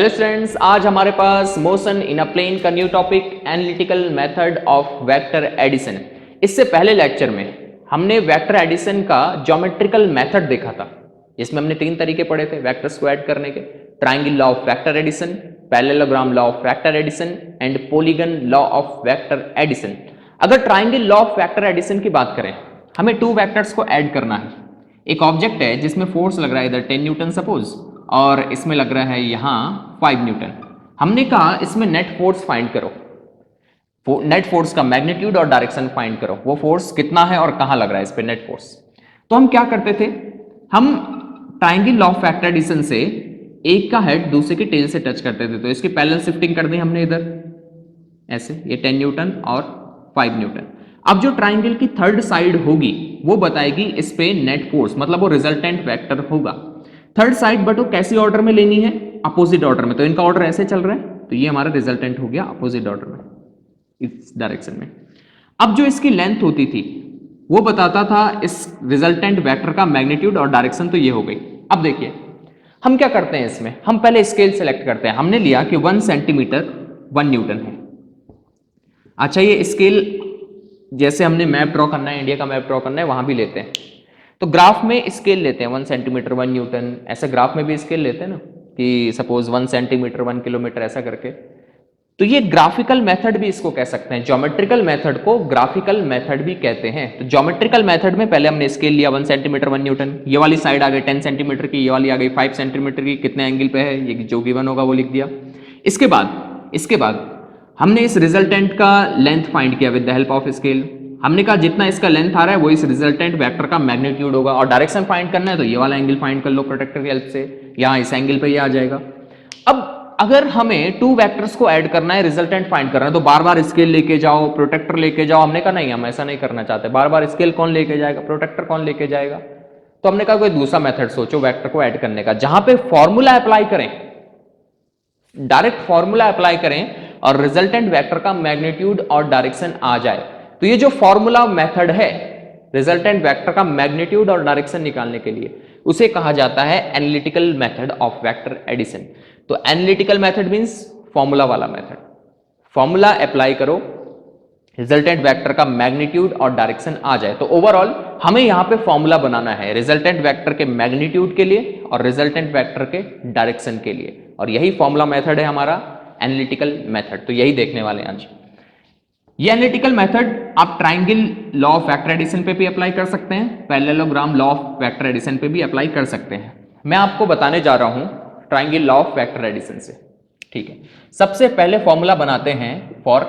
Hello students, आज हमारे पास मोशन इन अ प्लेन का new topic analytical method of vector addition. इससे पहले लेक्चर में हमने वेक्टर एडिशन का ज्योमेट्रिकल मेथड देखा था। इसमें हमने तीन तरीके पढ़े थे वेक्टर्स को ऐड करने के: triangle law of vector addition, parallelogram law of vector addition and polygon law of vector addition. अगर triangle law of vector addition की बात करें, हमें टू वेक्टर्स को ऐड करना है। एक ऑब्जेक्ट है जिसमें फोर्स लग रहा है इधर 10 न्यूटन सपोज, और इसमें लग रहा है यहां 5 न्यूटन। हमने कहा इसमें नेट फोर्स फाइंड करो, नेट फोर्स का मैग्नीट्यूड और डायरेक्शन फाइंड करो, वो फोर्स कितना है और कहां लग रहा है इस पे नेट फोर्स। तो हम क्या करते थे, हम triangle law of vector addition से एक का हेड दूसरे के टेल से टच करते थे, तो इसकी पैरेलल शिफ्टिंग कर दी हमने इधर ऐसे, ये 10 न्यूटन और 5 न्यूटन। अब जो ट्राइंगल की थर्ड साइड होगी वो बताएगी इस पे नेट फोर्स, मतलब वो रिजल्टेंट वेक्टर होगा। थर्ड साइड बट वो कैसी ऑर्डर में लेनी है, अपोजिट ऑर्डर में। तो इनका ऑर्डर ऐसे चल रहा है, तो ये हमारा रिजल्टेंट हो गया अपोजिट ऑर्डर में, इस डायरेक्शन में। अब जो इसकी लेंथ होती थी वो बताता था इस रिजल्टेंट वेक्टर का मैग्नीट्यूड और डायरेक्शन, तो ये हो गई। अब देखिए हम क्या करते हैं इसमें, हम पहले स्केल सेलेक्ट करते हैं। हमने लिया कि 1 सेंटीमीटर 1 न्यूटन है। अच्छा, ये स्केल जैसे हमने मैप ड्रॉ करना है, इंडिया का मैप ड्रॉ करना है, वहां भी लेते हैं। तो ग्राफ में स्केल लेते हैं 1 सेंटीमीटर 1 न्यूटन, ऐसे ग्राफ में भी स्केल लेते हैं ना, कि सपोज 1 सेंटीमीटर 1 किलोमीटर ऐसा करके। तो ये ग्राफिकल मेथड भी इसको कह सकते हैं, ज्योमेट्रिकल मेथड को ग्राफिकल मेथड भी कहते हैं। तो ज्योमेट्रिकल मेथड में पहले हमने स्केल लिया 1 सेंटीमीटर 1 न्यूटन, ये वाली साइड आ गई 10 सेंटीमीटर की, ये वाली आ गई 5 सेंटीमीटर की, कितने एंगल पे है ये जो गिवन होगा वो लिख दिया। इसके बाद हमने इस रिजल्टेंट का लेंथ फाइंड किया with the help of scale. हमने कहा जितना इसका लेंथ आ रहा है वो इस रिजल्टेंट वेक्टर का मैग्नीट्यूड होगा, और डायरेक्शन फाइंड करना है तो ये वाला एंगल फाइंड कर लो प्रोटेक्टर की हेल्प से, यहां इस एंगल पे ये आ जाएगा। अब अगर हमें टू वेक्टर्स को ऐड करना है, रिजल्टेंट फाइंड करना है, तो बार बार स्केल लेके जाओ, प्रोटेक्टर लेके जाओ। हमने कहा नहीं, हम ऐसा नहीं करना चाहते, बार बार स्केल कौन लेके जाएगा, प्रोटेक्टर कौन लेके जाएगा। तो हमने कहा कोई दूसरा मेथड सोचो वेक्टर को ऐड करने का, जहां पे फॉर्मूला अप्लाई करें, डायरेक्ट फॉर्मूला अप्लाई करें और रिजल्टेंट वेक्टर का मैग्नीट्यूड और डायरेक्शन आ जाए। तो ये जो फॉर्मूला मेथड है रिजल्टेंट वेक्टर का मैग्नीट्यूड और डायरेक्शन निकालने के लिए, उसे कहा जाता है analytical method of vector addition. तो एनालिटिकल मेथड मींस फॉर्मूला वाला मेथड। फॉर्मूला अप्लाई करो, रिजल्टेंट वेक्टर का मैग्नीट्यूड और डायरेक्शन आ जाए। तो ओवरऑल हमें यहां पे फॉर्मूला बनाना है रिजल्टेंट वेक्टर के मैग्नीट्यूड के लिए और रिजल्टेंट वेक्टर के डायरेक्शन के लिए, और यही फॉर्मूला मेथड है हमारा एनालिटिकल मेथड। तो यही देखने वाले हैं आज। ये एनालिटिकल मेथड आप triangle law of vector addition पे भी अप्लाई कर सकते हैं, parallelogram law of vector addition पे भी अप्लाई कर सकते हैं। मैं आपको बताने जा रहा हूं triangle law of vector addition से। ठीक है, सबसे पहले फॉर्मूला बनाते हैं for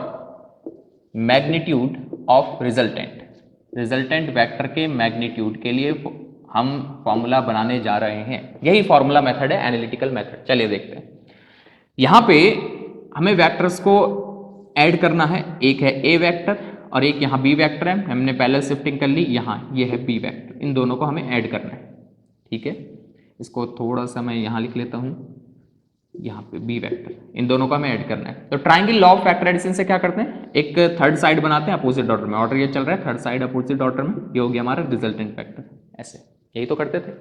magnitude of resultant vector के मैग्नीट्यूड के लिए हम फॉर्मूला बनाने जा रहे हैं। यही फॉर्मूला मेथड है एनालिटिकल मेथड। चलिए देखते हैं। यहां पे हमें वेक्टर्स को ऐड करना है, एक है ए वेक्टर और एक यहां बी वेक्टर है। हमने पैरेलल शिफ्टिंग कर ली, यहां ये है बी वेक्टर, इन दोनों को हमें ऐड करना है। ठीक है, इसको थोड़ा सा मैं यहां लिख लेता हूं, यहाँ पे बी वेक्टर, इन दोनों को हमें ऐड करना है। तो triangle law of vector addition से क्या करते हैं, एक थर्ड साइड बनाते हैं अपोजिट ऑर्डर में, ऑर्डर ये चल रहा है थर्ड साइड अपोजिट ऑर्डर में, ये हो गया हमारा रिजल्टेंट वेक्टर। ऐसे यही तो करते थे,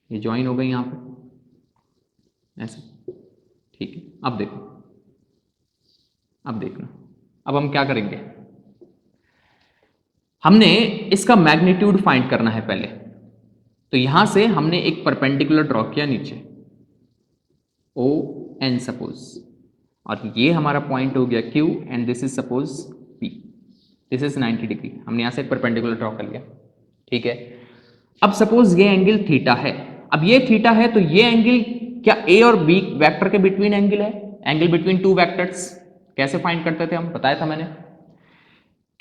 ये ज्वाइन हो गई यहाँ पे ऐसे। ठीक है, अब देखो, अब देखना, अब हम क्या करेंगे, हमने इसका मैग्नीट्यूड फाइंड करना है पहले। तो यहां से हमने एक परपेंडिकुलर ड्रॉ किया नीचे ओ एन सपोज, और ये हमारा पॉइंट हो गया Q and this is suppose P, this is 90 degree. हमने यहां से एक परपेंडिकुलर ड्रॉ कर लिया। ठीक है, अब सपोज ये एंगल थीटा है। अब ये थीटा है तो ये एंगल क्या A और B वेक्टर के बिटवीन एंगल है, एंगल बिटवीन टू वेक्टर्स। कैसे फाइंड करते थे हम, बताया था मैंने,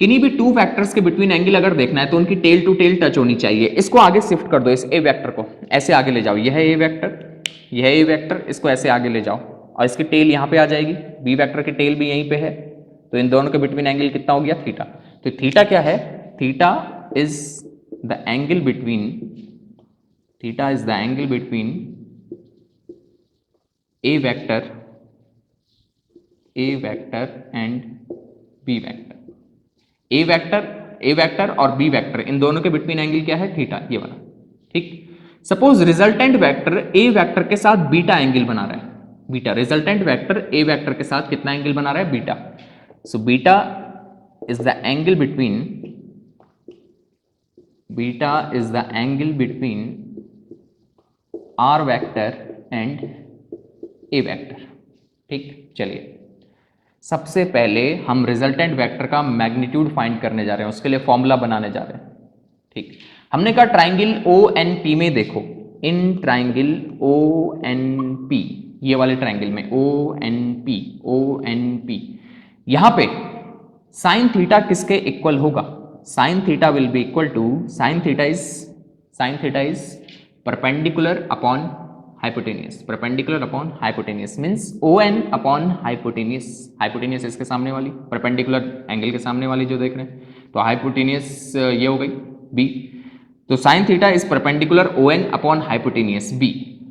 किन्हीं भी टू वेक्टर्स के बिटवीन एंगल अगर देखना है तो उनकी टेल टू टेल टच होनी चाहिए। इसको आगे शिफ्ट कर दो, इस ए वेक्टर को ऐसे आगे ले जाओ, यह है ए वेक्टर, यह है ए वेक्टर, इसको ऐसे आगे ले जाओ और इसकी टेल यहां पे आ जाएगी, बी वेक्टर की टेल भी यहीं पे है। तो इन दोनों के बिटवीन एंगल कितना हो गया, थीटा। तो थीटा क्या है, theta is the angle between, theta is the angle between A vector and B vector. A vector और बी वेक्टर, इन दोनों के बिटवीन एंगल क्या है, थीटा, ये वाला। ठीक, suppose resultant vector A vector के साथ बीटा एंगल बना रहा है, beta. Resultant vector A vector के साथ कितना एंगल बना रहा है? Beta. So beta is the angle between R vector and A vector. ठीक, चलिए सबसे पहले हम रिजल्टेंट वेक्टर का मैग्नीट्यूड फाइंड करने जा रहे हैं, उसके लिए फॉर्मूला बनाने जा रहे हैं। ठीक, हमने कहा ट्राइंगल ओ एन पी में देखो, in triangle O N P, ये वाले ट्राइंगल में ओ एन पी, यहां पे साइन थीटा किसके इक्वल होगा? Sine theta will be equal to sine theta is perpendicular upon hypotenuse means O N upon hypotenuse इसके सामने वाली, परपेंडिकुलर एंगल के सामने वाली जो देख रहे हैं, तो हाइपोटेनियस ये हो गई बी। तो sine theta is perpendicular O N upon hypotenuse B.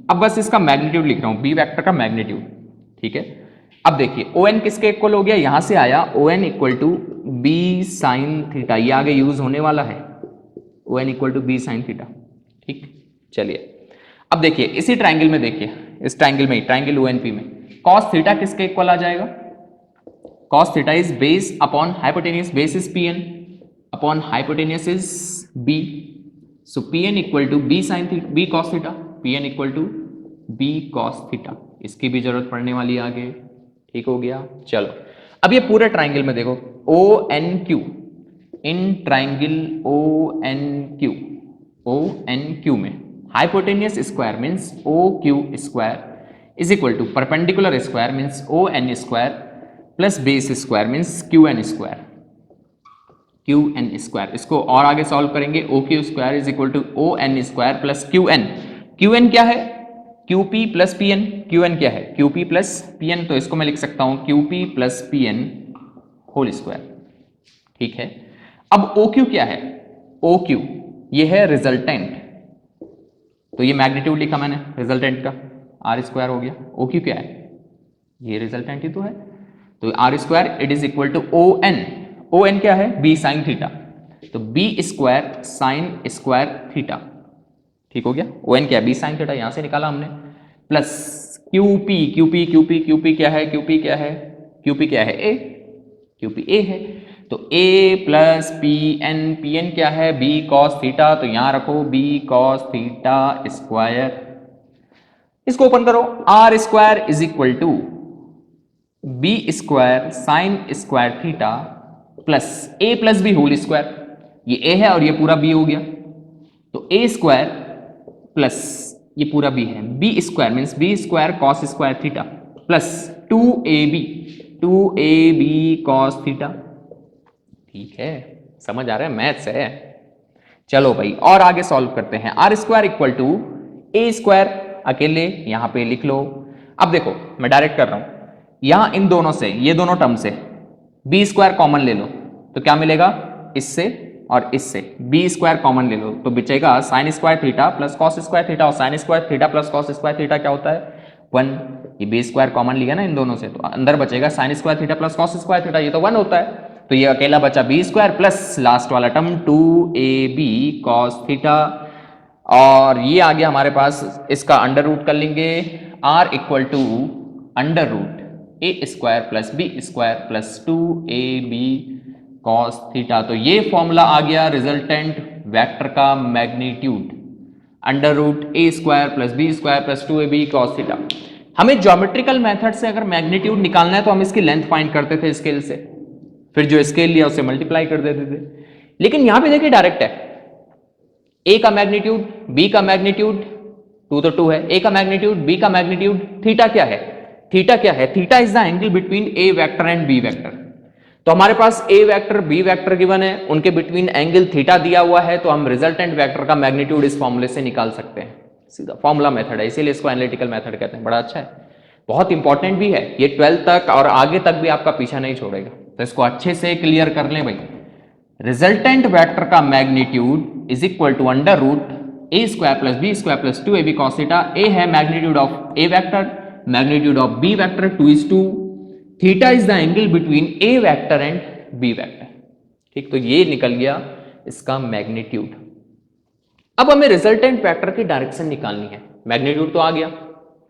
अब बस इसका मैग्नीट्यूड लिख रहा हूं, बी वेक्टर का मैग्नीट्यूड। ठीक है, अब देखिए ओ एन किसके इक्वल हो गया? यहां से आया O N equal to B sine theta, ये आगे यूज होने वाला है, O N equal to B sine theta. ठीक, चलिए अब देखिए इसी ट्राइंगल में, देखिए इस ट्राइंगल में, ट्राइंगल ओ एन पी में कॉस थीटा किसके इक्वल आ जाएगा? Cos theta is base upon hypotenuse, base is P N upon hypotenuse is B. So P N equal to B sine theta, B cos theta, P N equal to B cos theta, इसकी भी जरूरत पड़ने वाली है आगे। ठीक हो गया, चलो अब ये पूरे ट्राइंगल में देखो ओ एन क्यू, इन ट्राइंगल ओ एन क्यू में hypotenuse square means O Q square is equal to perpendicular square means O N square plus base square means Q N square, इसको और आगे सॉल्व करेंगे। O Q square is equal to O N square plus Q N क्या है? Q P plus P N, Q N क्या है? Q P plus P N, तो इसको मैं लिख सकता हूं Q P plus P N whole square. ठीक है, अब ओ क्यू क्या है? ओ क्यू ये है रिजल्टेंट, तो ये मैग्नीट्यूड लिखा मैंने रिजल्टेंट का, आर स्क्वायर हो गया। ओ क्यू क्या है? ये रिजल्टेंट ही तो है, तो R square it is equal to O N, O N क्या है? बी साइन थीटा, तो B square sine square theta. ठीक हो गया, ओ एन क्या है? बी साइन थीटा, यहां से निकाला हमने, प्लस क्यू पी क्या है? क्यू पी क्या है? ए, क्यू पी ए है, तो ए प्लस पी एन क्या है? बी कॉस थीटा, तो यहां रखो बी कॉस थीटा स्क्वायर, इसको ओपन करो, R square is equal to B square sine square theta plus A plus B whole square, ये ए है और ये पूरा बी हो गया, तो ए स्क्वायर प्लस ये पूरा बी है, B square means B square cos square theta plus two A B cos theta. ठीक है, समझ आ रहा है? मैथ्स है। चलो भाई और आगे सॉल्व करते हैं। R square equal to A square, अकेले यहां पे लिख लो। अब देखो मैं डायरेक्ट कर रहा हूं, यहां इन दोनों से, ये दोनों टर्म से बी स्क्वायर कॉमन ले लो, तो क्या मिलेगा? इससे और इससे बी स्क्वायर कॉमन ले लो, तो बचेगा sine square theta plus cos square theta, और sine square theta plus cos square theta क्या होता है? 1। ये बी स्क्वायर कॉमन लिया ना इन दोनों से, तो अंदर बचेगा sine square theta plus cos square theta, ये तो 1 होता है, तो ये अकेला बचा बी स्क्वायर प्लस लास्ट वाला टर्म 2ab कॉस थीटा, और ये आ गया हमारे पास, इसका अंडर रूट कर लेंगे, R equal to under root A square plus B square plus 2ab cos theta. तो ये फॉर्मूला आ गया रिजल्टेंट वेक्टर का magnitude, under root A square plus B square plus 2ab cos theta. हमें geometrical method से अगर magnitude निकालना है तो हम इसकी लेंथ फाइंड करते थे स्केल से, फिर जो स्केल लिया उससे मल्टीप्लाई कर देते थे, लेकिन यहां पे देखिए डायरेक्ट है, ए का मैग्नीट्यूड, बी का मैग्नीट्यूड, 2 तो 2 है, ए का मैग्नीट्यूड, बी का मैग्नीट्यूड, थीटा क्या है? Theta is the angle between A vector and B vector. तो हमारे पास A vector B vector given है, उनके बिटवीन एंगल थीटा दिया हुआ है, तो हम रिजल्टेंट वेक्टर का मैग्नीट्यूड इस फॉर्मूले से निकाल सकते हैं। सीधा फॉर्मूला मेथड है, इसीलिए इसको एनालिटिकल मेथड कहते हैं। बड़ा अच्छा है, बहुत इंपॉर्टेंट भी है, ये 12th तक और आगे तक भी आपका पीछा नहीं छोड़ेगा, तो इसको अच्छे से क्लियर कर लें भाई। रिजल्टेंट वेक्टर का magnitude is equal to under root A square plus B square plus 2ab cos theta. A है magnitude of A vector, magnitude of B vector 2:2, theta is the angle between A vector and B vector. ठीक, तो ये निकल गया इसका magnitude. अब हमें resultant vector की डायरेक्शन निकालनी है, मैग्नीट्यूड तो आ गया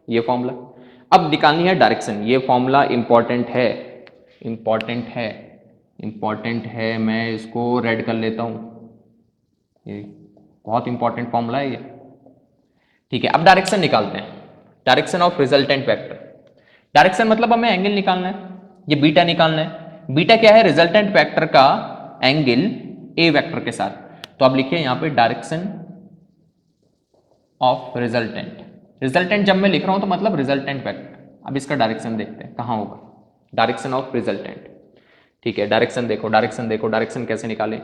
ये फॉर्मूला, अब निकालनी है डायरेक्शन। ये फॉर्मूला इंपॉर्टेंट है, इंपॉर्टेंट है, इंपॉर्टेंट है। मैं इसको रेड कर लेता हूं, ये बहुत इंपॉर्टेंट फॉर्मूला है ये। ठीक है, अब डायरेक्शन निकालते हैं, direction of resultant vector. Direction मतलब हमें एंगल निकालना है, ये बीटा निकालना है। बीटा क्या है? रिजल्टेंट वेक्टर का एंगल ए वेक्टर के साथ। तो आप लिखिए यहां पे डायरेक्शन ऑफ रिजल्टेंट। रिजल्टेंट जब मैं लिख रहा हूं तो मतलब रिजल्टेंट वेक्टर। अब इसका डायरेक्शन देखते हैं कहां होगा, डायरेक्शन ऑफ रिजल्टेंट। ठीक है, डायरेक्शन देखो, डायरेक्शन देखो, डायरेक्शन कैसे निकालें।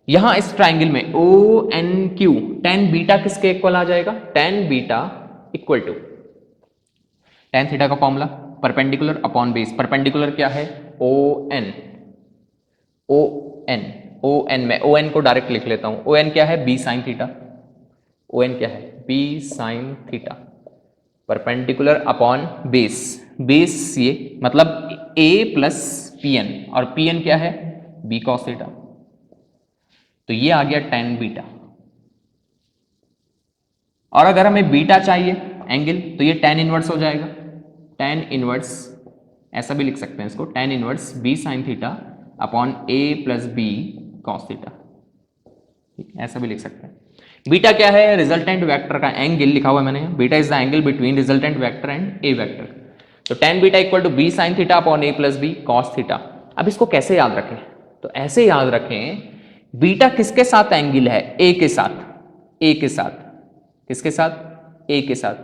यहां इस ट्राइंगल में O N Q, tan beta किसके इक्वल आ जाएगा? Tan beta equal to tan theta का formula perpendicular upon base. Perpendicular क्या है? O N, O N, O N. में ओ एन को डायरेक्ट लिख लेता हूं। ओ एन क्या है? B sine theta. O N क्या है? B sine theta. Perpendicular upon base, base ये मतलब ए प्लस पी एन, और पी एन क्या है? B cos theta. तो ये आ गया टेन बीटा। और अगर हमें बीटा चाहिए एंगल तो ये टेन इनवर्स हो जाएगा। टेन इनवर्स, ऐसा भी लिख सकते हैं इसको, tan inverse B sine theta upon A plus B cos theta. ठीक है, ऐसा भी लिख सकते हैं। बीटा क्या है? रिजल्टेंट वेक्टर का एंगल लिखा हुआ है मैंने। Beta is the angle between resultant vector and A vector. तो tan beta equal to B sine theta upon A plus B cos theta. अब इसको कैसे याद रखें? तो ऐसे याद रखें, बीटा किसके साथ एंगल है? ए के साथ, ए के साथ। किसके साथ? ए के साथ।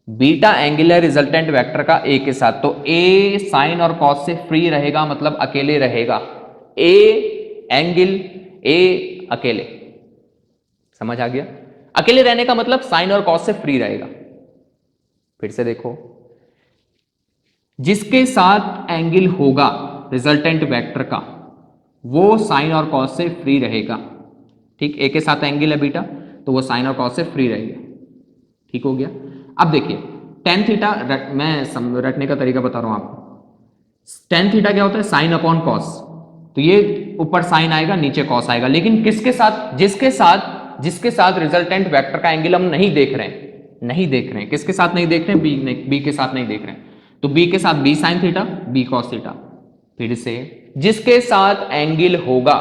बीटा एंगल है रिजल्टेंट वेक्टर का ए के साथ, तो ए साइन और कॉस से फ्री रहेगा, मतलब अकेले रहेगा। ए एंगल, ए अकेले। समझ आ गया? अकेले रहने का मतलब साइन और कॉस से फ्री रहेगा। फिर से देखो, जिसके साथ एंगल होगा रिजल्टेंट वेक्टर का वो साइन और कॉस से फ्री रहेगा। ठीक, ए के साथ एंगल है बीटा, तो वो साइन और कॉस से फ्री रहेगा। ठीक हो गया? अब देखिए टेन थीटा, मैं रखने का तरीका बता रहा हूं आपको। टेन थीटा क्या होता है? Sine upon cos. तो ये ऊपर साइन आएगा, नीचे कॉस आएगा, लेकिन किसके साथ? जिसके साथ रिजल्टेंट वेक्टर का एंगल हम नहीं देख रहे हैं, नहीं देख रहे हैं। किसके साथ नहीं देख रहे हैं? बी के साथ नहीं देख रहे हैं। तो बी के साथ B sine theta, B cos theta. फिर से जिसके साथ एंगल होगा,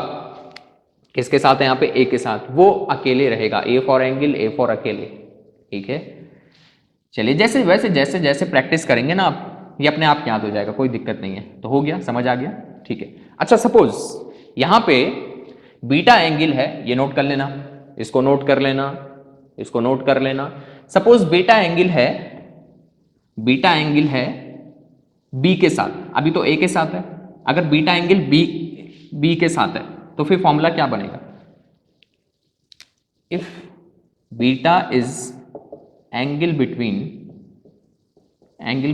किसके साथ है यहां पे? ए के साथ, वो अकेले रहेगा। A for angle, A for अकेले। ठीक है, चलिए जैसे वैसे जैसे जैसे प्रैक्टिस करेंगे ना आप, ये अपने आप याद हो जाएगा, कोई दिक्कत नहीं है। तो हो गया, समझ आ गया? ठीक है। अच्छा, सपोज यहां पे बीटा एंगल है, ये नोट कर लेना, इसको नोट कर लेना, इसको नोट कर लेना। सपोज बीटा एंगल है, बीटा एंगल है बी के साथ, अभी तो ए के साथ है। अगर बीटा एंगल बी के साथ है तो फिर फॉर्मूला क्या बनेगा? If beta is angle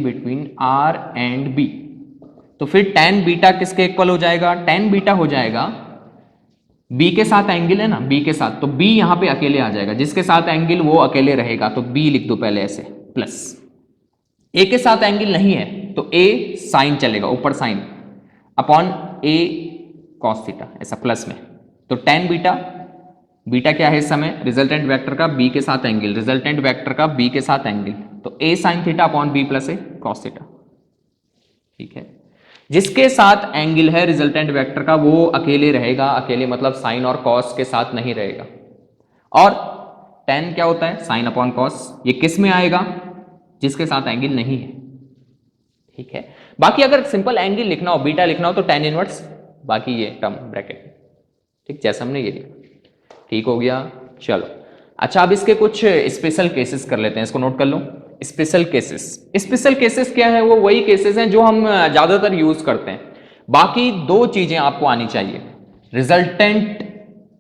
between R and B, तो फिर टेन बीटा किसके इक्वल हो जाएगा? टेन बीटा हो जाएगा बी के साथ एंगल है ना, बी के साथ, तो बी यहां पे अकेले आ जाएगा। जिसके साथ एंगल वो अकेले रहेगा, तो बी लिख दो पहले ऐसे, प्लस। ए के साथ एंगल नहीं है तो ए साइन चलेगा, ऊपर साइन अपॉन ए कॉस थीटा, ऐसा प्लस में। तो टेन बीटा, बीटा क्या है इस समय? रिजल्टेंट वेक्टर का बी के साथ एंगल, रिजल्टेंट वेक्टर का बी के साथ एंगल, तो A sine theta upon B plus A cos theta. ठीक है, जिसके साथ एंगल है रिजल्टेंट वेक्टर का वो अकेले रहेगा। अकेले मतलब साइन और कॉस के साथ नहीं रहेगा। और टेन क्या होता है? Sine upon cos. ये किस में आएगा? जिसके साथ एंगल नहीं है। ठीक है, बाकी अगर सिंपल एंगल लिखना हो, बीटा लिखना हो, तो टेन इनवर्स, बाकी ये टर्म ब्रैकेट। ठीक, जैसा हमने ये लिखा। ठीक हो गया? चलो, अच्छा अब इसके कुछ स्पेशल केसेस कर लेते हैं, इसको नोट कर लो। स्पेशल केसेस, स्पेशल केसेस क्या है? वो वही केसेस हैं जो हम ज्यादातर यूज करते हैं। बाकी दो चीजें आपको आनी चाहिए, रिजल्टेंट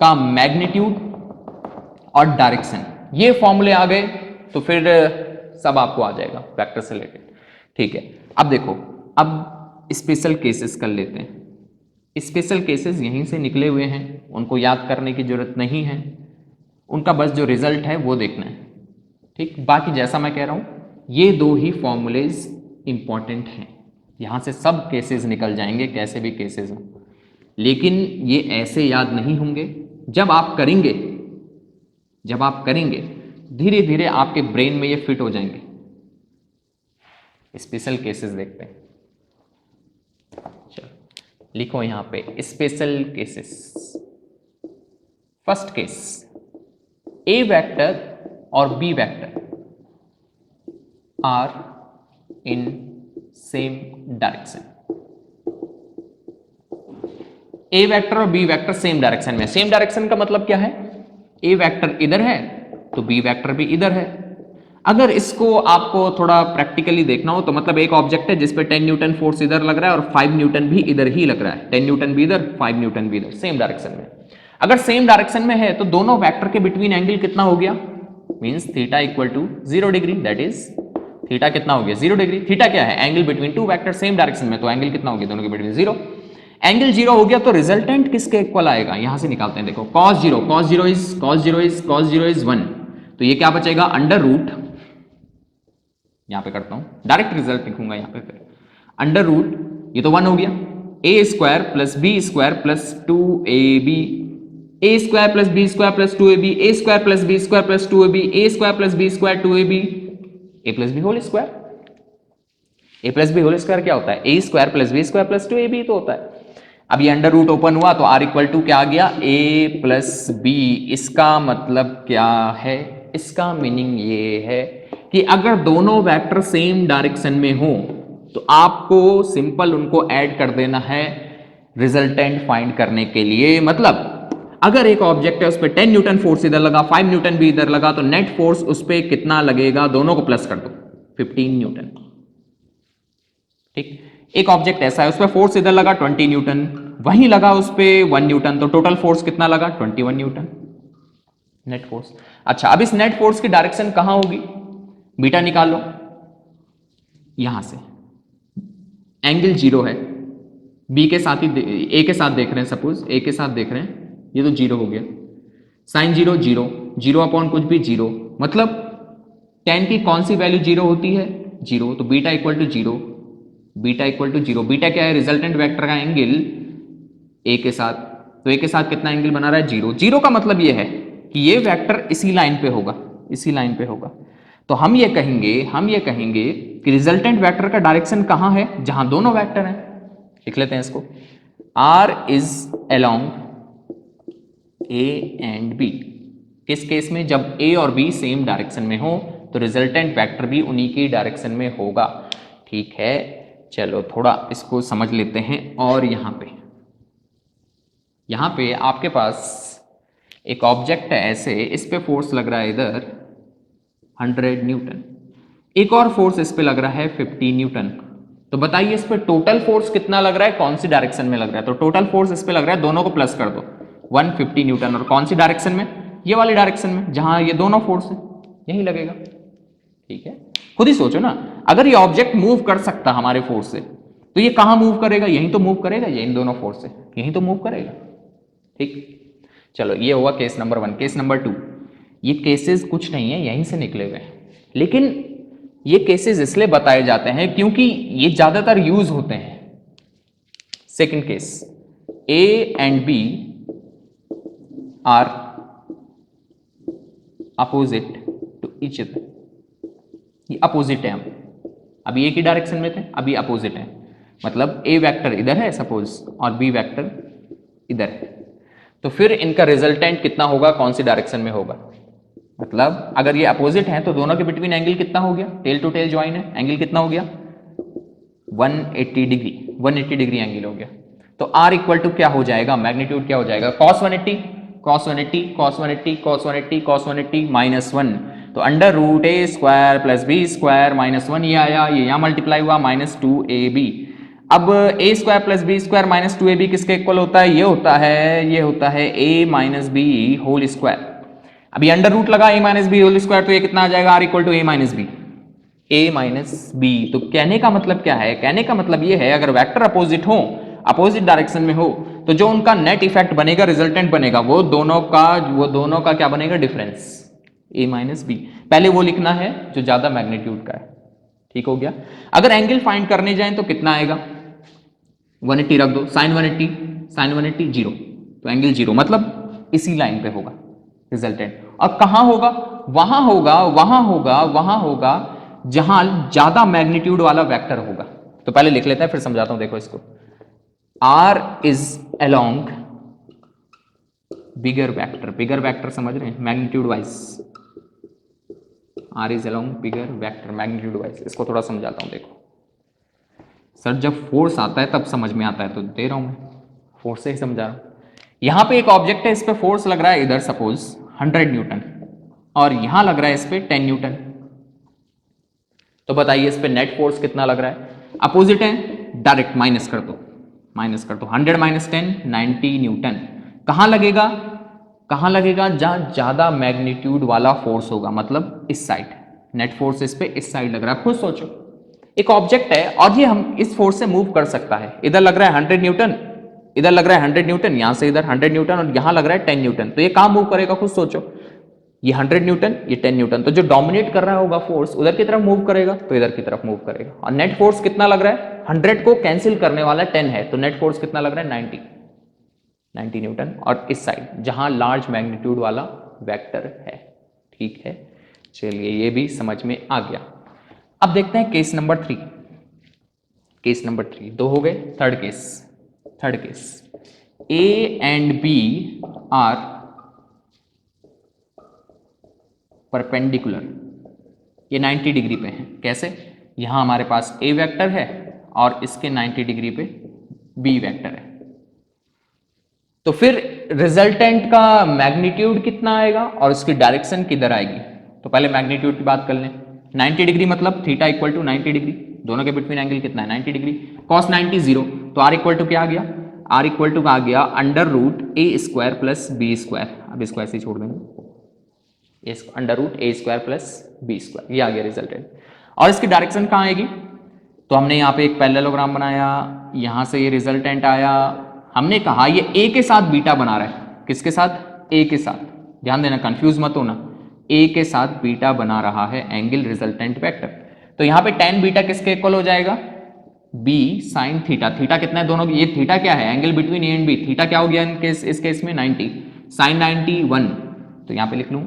का मैग्नीट्यूड और डायरेक्शन। ये फॉर्मूले आ गए तो फिर सब आपको आ जाएगा वेक्टर से रिलेटेड। ठीक है, अब देखो, अब स्पेशल केसेस कर लेते हैं। स्पेशल केसेस यहीं से निकले हुए हैं, उनको याद करने की जरूरत नहीं है, उनका बस जो रिजल्ट है वो देखना है। ठीक, बाकी जैसा मैं कह रहा हूं, ये दो ही फॉर्मूलेज इंपॉर्टेंट हैं, यहां से सब केसेस निकल जाएंगे, कैसे भी केसेस हों। लेकिन ये ऐसे याद नहीं होंगे। जब आप करेंगे धीरे धीरे आपके ब्रेन में ये फिट हो जाएंगे। स्पेशल केसेस देखते हैं। चलो लिखो यहां पे special cases. First case, A vector और B vector are in same direction. A vector और बी वेक्टर सेम डायरेक्शन में। सेम डायरेक्शन का मतलब क्या है? ए वेक्टर इधर है तो बी वेक्टर भी इधर है। अगर इसको आपको थोड़ा प्रैक्टिकली देखना हो तो मतलब एक ऑब्जेक्ट है जिसपे 10 न्यूटन फोर्स इधर लग रहा है और 5 न्यूटन भी इधर ही लग रहा है। 10 न्यूटन भी इधर, 5 न्यूटन भी इधर, सेम डायरेक्शन में। अगर सेम डायरेक्शन में है तो दोनों वेक्टर के बिटवीन एंगल कितना हो गया? Means theta equal to 0 degree. That is theta कितना हो गया? 0 डिग्री। थीटा क्या है? Angle between two vector same direction में, तो एंगल कितना हो गया दोनों के बिटवीन? 0। एंगल 0 हो गया तो रिजल्टेंट किसके इक्वल आएगा? यहां से निकालते हैं। देखो cos 0 इज 1, तो ये क्या बचेगा? अंडर रूट, यहां पे करता हूं डायरेक्ट रिजल्ट लिखूंगा यहां पे, फिर अंडर रूट, ये तो 1 हो गया, A square plus B square plus 2ab, A square plus B square plus 2ab, A square plus B square plus 2ab, A square plus B square 2ab, A plus B whole square. A plus B whole square क्या होता है? A square plus B square plus 2ab तो होता है। अब ये under root open हुआ तो आर इक्वल टू क्या आ गया? ए प्लस बी। इसका मतलब क्या है? इसका मीनिंग ये है कि अगर दोनों वेक्टर सेम डायरेक्शन में हो तो आपको सिंपल उनको ऐड कर देना है रिजल्टेंट फाइंड करने के लिए। मतलब अगर एक ऑब्जेक्ट है उस पर 10 न्यूटन फोर्स इधर लगा, 5 न्यूटन भी इधर लगा, तो नेट फोर्स उस पर कितना लगेगा? दोनों को प्लस कर दो, 15 न्यूटन। ठीक, एक ऑब्जेक्ट ऐसा है उस पर फोर्स इधर लगा 20 न्यूटन, वहीं लगा उस पर 1 न्यूटन, तो टोटल फोर्स कितना लगा? 21 न्यूटन नेट फोर्स। अच्छा, अब इस नेट फोर्स की डायरेक्शन कहां होगी? बीटा निकालो यहां से। एंगल 0 है, बी के साथ ही ए के साथ देख रहे हैं, सपोज ए के साथ देख रहे हैं, ये तो 0 हो गया। साइन 0 0, 0 अपॉन कुछ भी 0, मतलब tan की कौन सी वैल्यू 0 होती है? 0, तो beta equal to 0, beta equal to 0। Beta क्या है? रिजल्टेंट वेक्टर का एंगल ए के साथ, तो ए के साथ कितना एंगल बना रहा है? 0। 0 का मतलब ये है कि ये वेक्टर इसी लाइन पे होगा, इसी लाइन पे होगा। तो हम ये कहेंगे कि रिजल्टेंट वेक्टर का डायरेक्शन कहां है? जहां दोनों वेक्टर हैं। लिख लेते हैं इसको, R is along A and B। किस केस में? जब A और B सेम डायरेक्शन में हो तो रिजल्टेंट वेक्टर भी उन्हीं की डायरेक्शन में होगा। ठीक है, चलो थोड़ा इसको समझ लेते हैं। और यहां पे आपके पास एक ऑब्जेक्ट है ऐसे, इस पे फोर्स लग रहा है इधर 100 न्यूटन, एक और फोर्स इस पे लग रहा है 50 न्यूटन। तो बताइए इस पे टोटल फोर्स कितना लग रहा है? कौन सी डायरेक्शन में लग रहा है? तो टोटल फोर्स इस पे लग रहा है, दोनों को प्लस कर दो, 150 न्यूटन। और कौन सी डायरेक्शन में? ये वाली डायरेक्शन में जहां ये दोनों फोर्स है, यही लगेगा। ठीक है, खुद ही सोचो ना, अगर ये ऑब्जेक्ट मूव कर सकता हमारे फोर्स से तो ये कहां मूव करेगा? यहीं तो मूव करेगा, ये इन दोनों फोर्स से यहीं तो मूव करेगा। ठीक, चलो ये हुआ केस नंबर 1। केस नंबर 2, ये केसेस कुछ नहीं है, यहीं से निकले हुए हैं, लेकिन ये केसेस इसलिए बताए जाते हैं क्योंकि ये ज्यादातर यूज होते हैं। Second case, A and B are opposite to each other. ये अपोजिट है, हम अभी एक ही डायरेक्शन में थे, अभी अपोजिट है। मतलब ए वेक्टर इधर है सपोज और बी वेक्टर इधर है, तो फिर इनका रिजल्टेंट कितना होगा? कौन सी डायरेक्शन में होगा? मतलब अगर ये अपोजिट है तो दोनों के बिटवीन एंगल कितना हो गया? टेल टू टेल ज्वाइन है, एंगल कितना हो गया? 180 डिग्री, 180 डिग्री एंगल हो गया। तो R इक्वल टू क्या हो जाएगा? मैग्नीट्यूड क्या हो जाएगा? cos 180 cos 180 cos 180 cos 180 cos 180 minus 1, तो under root A square plus B square minus 1 ये आया, ये यहां मल्टीप्लाई हुआ, माइनस 2ab। अब A square plus B square minus 2ab किसके इक्वल होता है? ये होता है a minus B whole square. अभी अंडर रूट लगा a minus B whole square, तो ये कितना आ जाएगा? R equal to a minus B, a minus B. तो कहने का मतलब क्या है? कहने का मतलब ये है अगर वेक्टर अपोजिट हो, अपोजिट डायरेक्शन में हो, तो जो उनका नेट इफेक्ट बनेगा, रिजल्टेंट बनेगा, वो दोनों का क्या बनेगा? Difference, a minus B. पहले वो लिखना है जो ज्यादा मैग्नीट्यूड का है। ठीक हो गया। अगर एंगल फाइंड करने जाएं तो कितना आएगा? 180 रख दो, साइन 180 0, तो एंगल 0, मतलब इसी लाइन पे होगा रिजल्टेंट। और कहां होगा? वहां होगा जहां ज्यादा मैग्नीट्यूड वाला वेक्टर होगा। तो पहले लिख लेते हैं फिर समझाता हूं, देखो इसको। R is along bigger vector, bigger vector समझ रहे हैं magnitude wise, R is along bigger vector magnitude wise. इसको थोड़ा समझाता हूं, देखो सर जब फोर्स आता है तब समझ में आता है, तो दे रहा हूं मैं, फोर्स से ही समझा रहा हूं। यहां पे एक ऑब्जेक्ट है, इस पे फोर्स लग रहा है इधर सपोज 100 न्यूटन, और यहां लग रहा है इस पे 10 न्यूटन। तो बताइए इस पे नेट फोर्स कितना लग रहा है? अपोजिट है, डायरेक्ट माइनस कर दो, माइनस कर दो, 100 माइनस 10 90 न्यूटन। कहां लगेगा? कहां लगेगा? जहां ज्यादा मैग्नीट्यूड वाला फोर्स होगा, मतलब इस साइड। नेट फोर्स इस पे इस साइड लग रहा है। खुद सोचो, एक ऑब्जेक्ट है और ये हम इस फोर्स से मूव कर सकता है। इधर लग रहा है 100 न्यूटन, इधर लग रहा है 100 न्यूटन, यहां से इधर 100 न्यूटन, और यहां लग रहा है 10 न्यूटन। तो ये कहां मूव करेगा? खुद सोचो, ये 100 न्यूटन, ये 10 न्यूटन, तो जो डोमिनेट कर रहा होगा फोर्स उधर की तरफ मूव करेगा, तो इधर की तरफ मूव करेगा। और नेट फोर्स कितना लग रहा है? 100 को कैंसिल करने वाला 10 है, तो नेट फोर्स कितना लग रहा है? 90 न्यूटन, और इस साइड जहां लार्ज मैग्नीट्यूड वाला वेक्टर है। ठीक है, चलिए ये भी समझ में आ गया। अब देखते हैं केस नंबर 3। केस नंबर 3 दो हो गए। Third case A and B are perpendicular, ये 90 डिग्री पे हैं। कैसे? यहां हमारे पास A वेक्टर है और इसके 90 डिग्री पे B वेक्टर है। तो फिर रिजल्टेंट का मैग्नीट्यूड कितना आएगा और उसकी डायरेक्शन किधर आएगी? तो पहले मैग्नीट्यूड की बात कर लें। 90 डिग्री मतलब थीटा इक्वल टू 90 डिग्री, दोनों के बिटवीन एंगल कितना है? 90 डिग्री। कॉस 90 0, तो आर इक्वल टू क्या आ गया? आर इक्वल टू आ गया under root A square plus B square. अब स्क्वायर से छोड़ देंगे, under root A square plus B square, ये आ गया रिजल्टेंट। और इसकी डायरेक्शन कहाँ आएगी? तो हमने यहाँ पे एक पैरेललोग्राम बनाया, यहां से ये रिजल्टेंट आया। हमने कहा ये ए के साथ बीटा बना रहा है। किसके साथ? ए के साथ। ध्यान देना, कंफ्यूज मत होना, ए के साथ बीटा बना रहा है एंगल रिजल्टेंट वेक्टर। तो यहां पे tan बीटा किसके इक्वल हो जाएगा? b sin theta. थीटा कितना है दोनों? ये थीटा क्या है? Angle between A and B. Theta क्या हो गया इस केस में? 90। sin 90 1, तो यहां पे लिख लूं,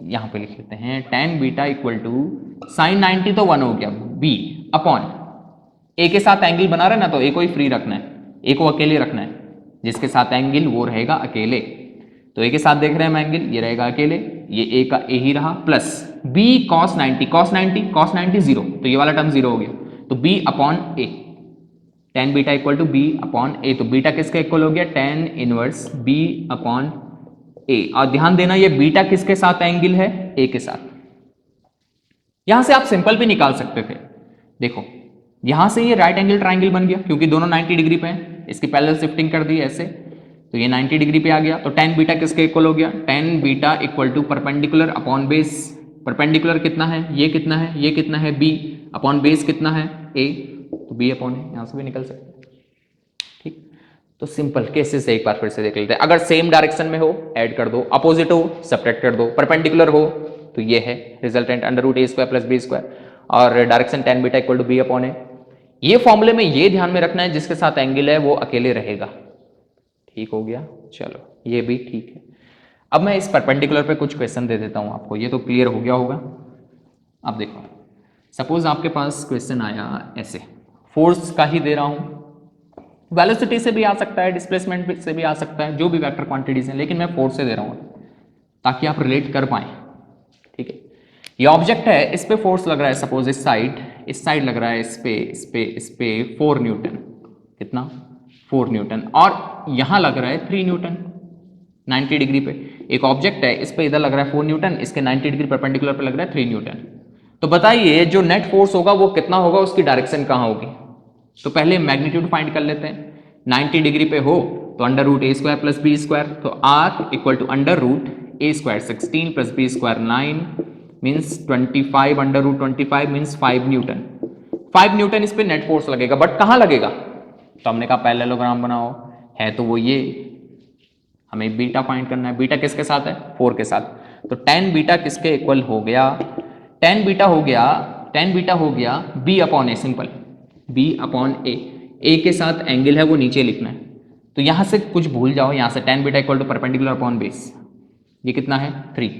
यहां पे लिख लेते हैं tan beta equal to sin 90 तो 1 हो गया, b अपॉन ए के साथ एंगल बना रहे ना, तो ए को ही फ्री रखना है, ए को अकेले रखना है, जिसके साथ एंगल वो रहेगा अकेले। तो ए के साथ देख रहे हैं हम एंगल, ये रहेगा अकेले, ये ए का ए ही रहा, प्लस b cos 90, cos 90 0, तो ये वाला टर्म 0 हो गया, तो b upon A, tan beta equal to b upon A. तो बीटा किसके इक्वल हो गया? tan inverse b upon A. और ध्यान देना ये बीटा किसके साथ एंगल है? ए के साथ। यहां से आप सिंपल भी निकाल सकते थे, देखो यहां से ये राइट एंगल ट्राइंगल बन गया, क्योंकि दोनों 90 डिग्री पे हैं। इसकी पैरेलल शिफ्टिंग कर दी ऐसे, तो ये 90 डिग्री पे आ गया। तो tan बीटा किसके इक्वल हो गया? tan beta equal to perpendicular upon base. Perpendicular कितना है? ये कितना है? ये कितना है? b अपॉन बेस कितना है? a, तो b अपॉन a, यहां से भी निकल सकते हैं। ठीक, तो सिंपल केसेस एक बार फिर से देख लेते हैं। अगर सेम डायरेक्शन में हो ऐड कर दो, अपोजिट हो सब्ट्रैक्ट कर दो, परपेंडिकुलर हो तो ये है resultant under root A square plus B square, और direction tan beta equal to b upon a। ये फॉर्मूले में ये ध्यान में रखना है जिसके साथ एंगल है वो अकेले रहेगा। ठीक हो गया, चलो ये भी ठीक है। अब मैं इस परपेंडिकुलर पे कुछ क्वेश्चन दे देता हूं आपको, ये तो क्लियर हो गया होगा। अब देखो, सपोज आपके पास क्वेश्चन आया ऐसे, फोर्स का ही दे रहा हूं, वेलोसिटी से भी आ सकता है, डिस्प्लेसमेंट से भी आ सकता है, जो भी वेक्टर क्वांटिटीज हैं, लेकिन मैं फोर्स से दे रहा हूं ताकि आप रिलेट कर पाए। ठीक है, ये ऑब्जेक्ट है, इस पे फोर्स लग रहा है सपोज इस साइड लग रहा है इस पे 4 न्यूटन। कितना? 4 न्यूटन। और यहां लग रहा है 3 न्यूटन 90 डिग्री पे। एक ऑब्जेक्ट है, इस पे इधर लग रहा है 4 न्यूटन, इसके 90 डिग्री परपेंडिकुलर पे लग रहा है 3 न्यूटन। तो बताइए जो नेट फोर्स होगा वो कितना होगा, उसकी डायरेक्शन कहां होगी? तो पहले मैग्नीट्यूड फाइंड कर लेते हैं। 90 डिग्री पे हो तो under root A square plus B square, तो R equal to under root A square 16 plus B square 9 means 25 under root 25 means 5 newton. 5 newton इस पे नेट फोर्स लगेगा, बट कहां लगेगा? तो हमने कहा पैरेललोग्राम बनाओ, है तो वो ये, हमें बीटा फाइंड करना है। बीटा किसके साथ है? 4 के साथ। तो tan बीटा किसके इक्वल हो गया? tan बीटा हो गया b अपॉन ए, सिंपल b अपॉन ए के साथ एंगल है वो नीचे लिखना है। तो यहां से कुछ भूल जाओ, यहां से tan beta equal to perpendicular upon base, ये कितना है? 3।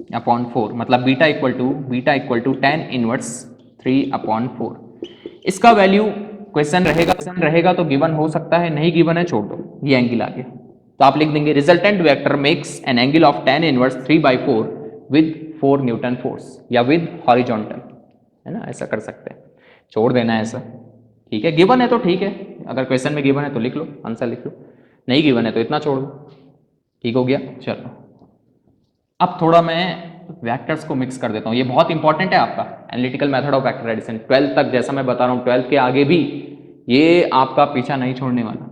अपॉन 4, मतलब beta equal to tan inverse 3/4। इसका वैल्यू क्वेश्चन रहेगा तो गिवन हो सकता है, नहीं गिवन है छोड़ दो, ये एंगल आ गया। तो आप लिख देंगे resultant vector makes an angle of tan inverse 3/4 with 4 Newton force या विद हॉरिजॉन्टल, है ना, ऐसा कर सकते हैं, छोड़ देना है ऐसा, ठीक है। गिवन है तो ठीक है, अगर क्वेश्चन में गिवन है तो लिख लो, आंसर लिख लो, नहीं गिवन है तो इतना छोड़ दो, ठीक हो गया। चलो अब थोड़ा मैं वेक्टर्स को मिक्स कर देता हूँ, ये बहुत इंपॉर्टेंट है आपका analytical method of vector addition, 12th तक, जैसा मैं बता रहा हूँ 12th के आगे भी ये आपका पीछा नहीं छोड़ने वाला,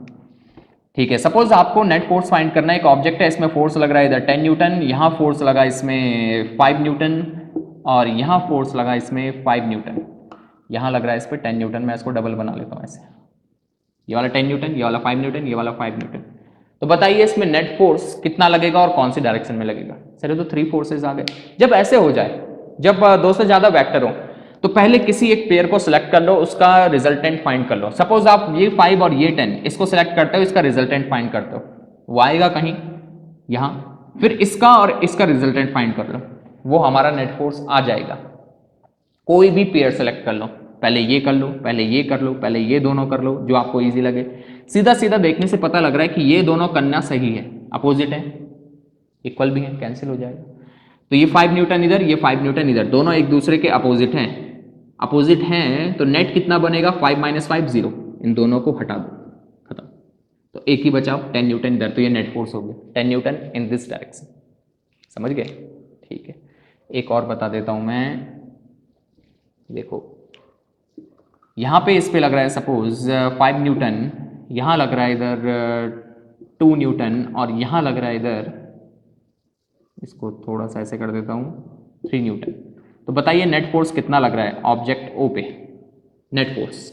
ठीक है। सपोज आपको नेट फोर्स फाइंड करना है, एक ऑब्जेक्ट है, इसमें फोर्स लग रहा है इधर 10 न्यूटन, यहाँ फोर्स लगा इसमें 5 न्यूटन, और यहाँ फोर्स लगा इसमें 5 न्यूटन, यहाँ लग रहा है इस पर 10 न्यूटन, मैं इसको डबल बना लेता हूँ ऐसे, ये वाला 10 न्यूटन, ये वाला 5 न्यूटन, ये वाला 5 न्यूटन। तो बताइए इसमें नेट फोर्स कितना लगेगा और कौन सी डायरेक्शन में लगेगा। सर तो 3 फोर्सेज आ गए। जब ऐसे हो जाए, जब 2 से ज्यादा वेक्टर हो, तो पहले किसी एक पेयर को सिलेक्ट कर लो, उसका रिजल्टेंट फाइंड कर लो। सपोज आप ये 5 और ये 10 इसको सिलेक्ट करते हो, इसका रिजल्टेंट फाइंड करते हो, वो आएगा कहीं यहां, फिर इसका और इसका रिजल्टेंट फाइंड कर लो, वो हमारा नेट फोर्स आ जाएगा। कोई भी पेयर सेलेक्ट कर लो, पहले ये कर लो, पहले ये कर लो, पहले ये दोनों कर लो, जो आपको इजी लगे। सीधा सीधा देखने से पता लग रहा है कि ये दोनों करना सही है, अपोजिट है, इक्वल भी है, कैंसिल हो जाएगा। तो ये 5 न्यूटन इधर, ये 5 न्यूटन इधर, दोनों एक दूसरे के अपोजिट हैं, अपोजिट हैं, तो नेट कितना बनेगा 5 - 5 0, इन दोनों को हटा दो, खत्म। तो एक ही बचाओ 10 न्यूटन इधर, तो ये नेट फोर्स हो गया 10 न्यूटन इन दिस डायरेक्शन, समझ गए, ठीक है। एक और बता देता हूं मैं, देखो यहां पे इस पे लग रहा है सपोज 5 न्यूटन, यहां लग रहा है इधर 2 न्यूटन, और यहां लग रहा है इधर, इसको थोड़ा सा ऐसे कर देता हूं 3 न्यूटन। तो बताइए नेट फोर्स कितना लग रहा है ऑब्जेक्ट O पे, नेट फोर्स।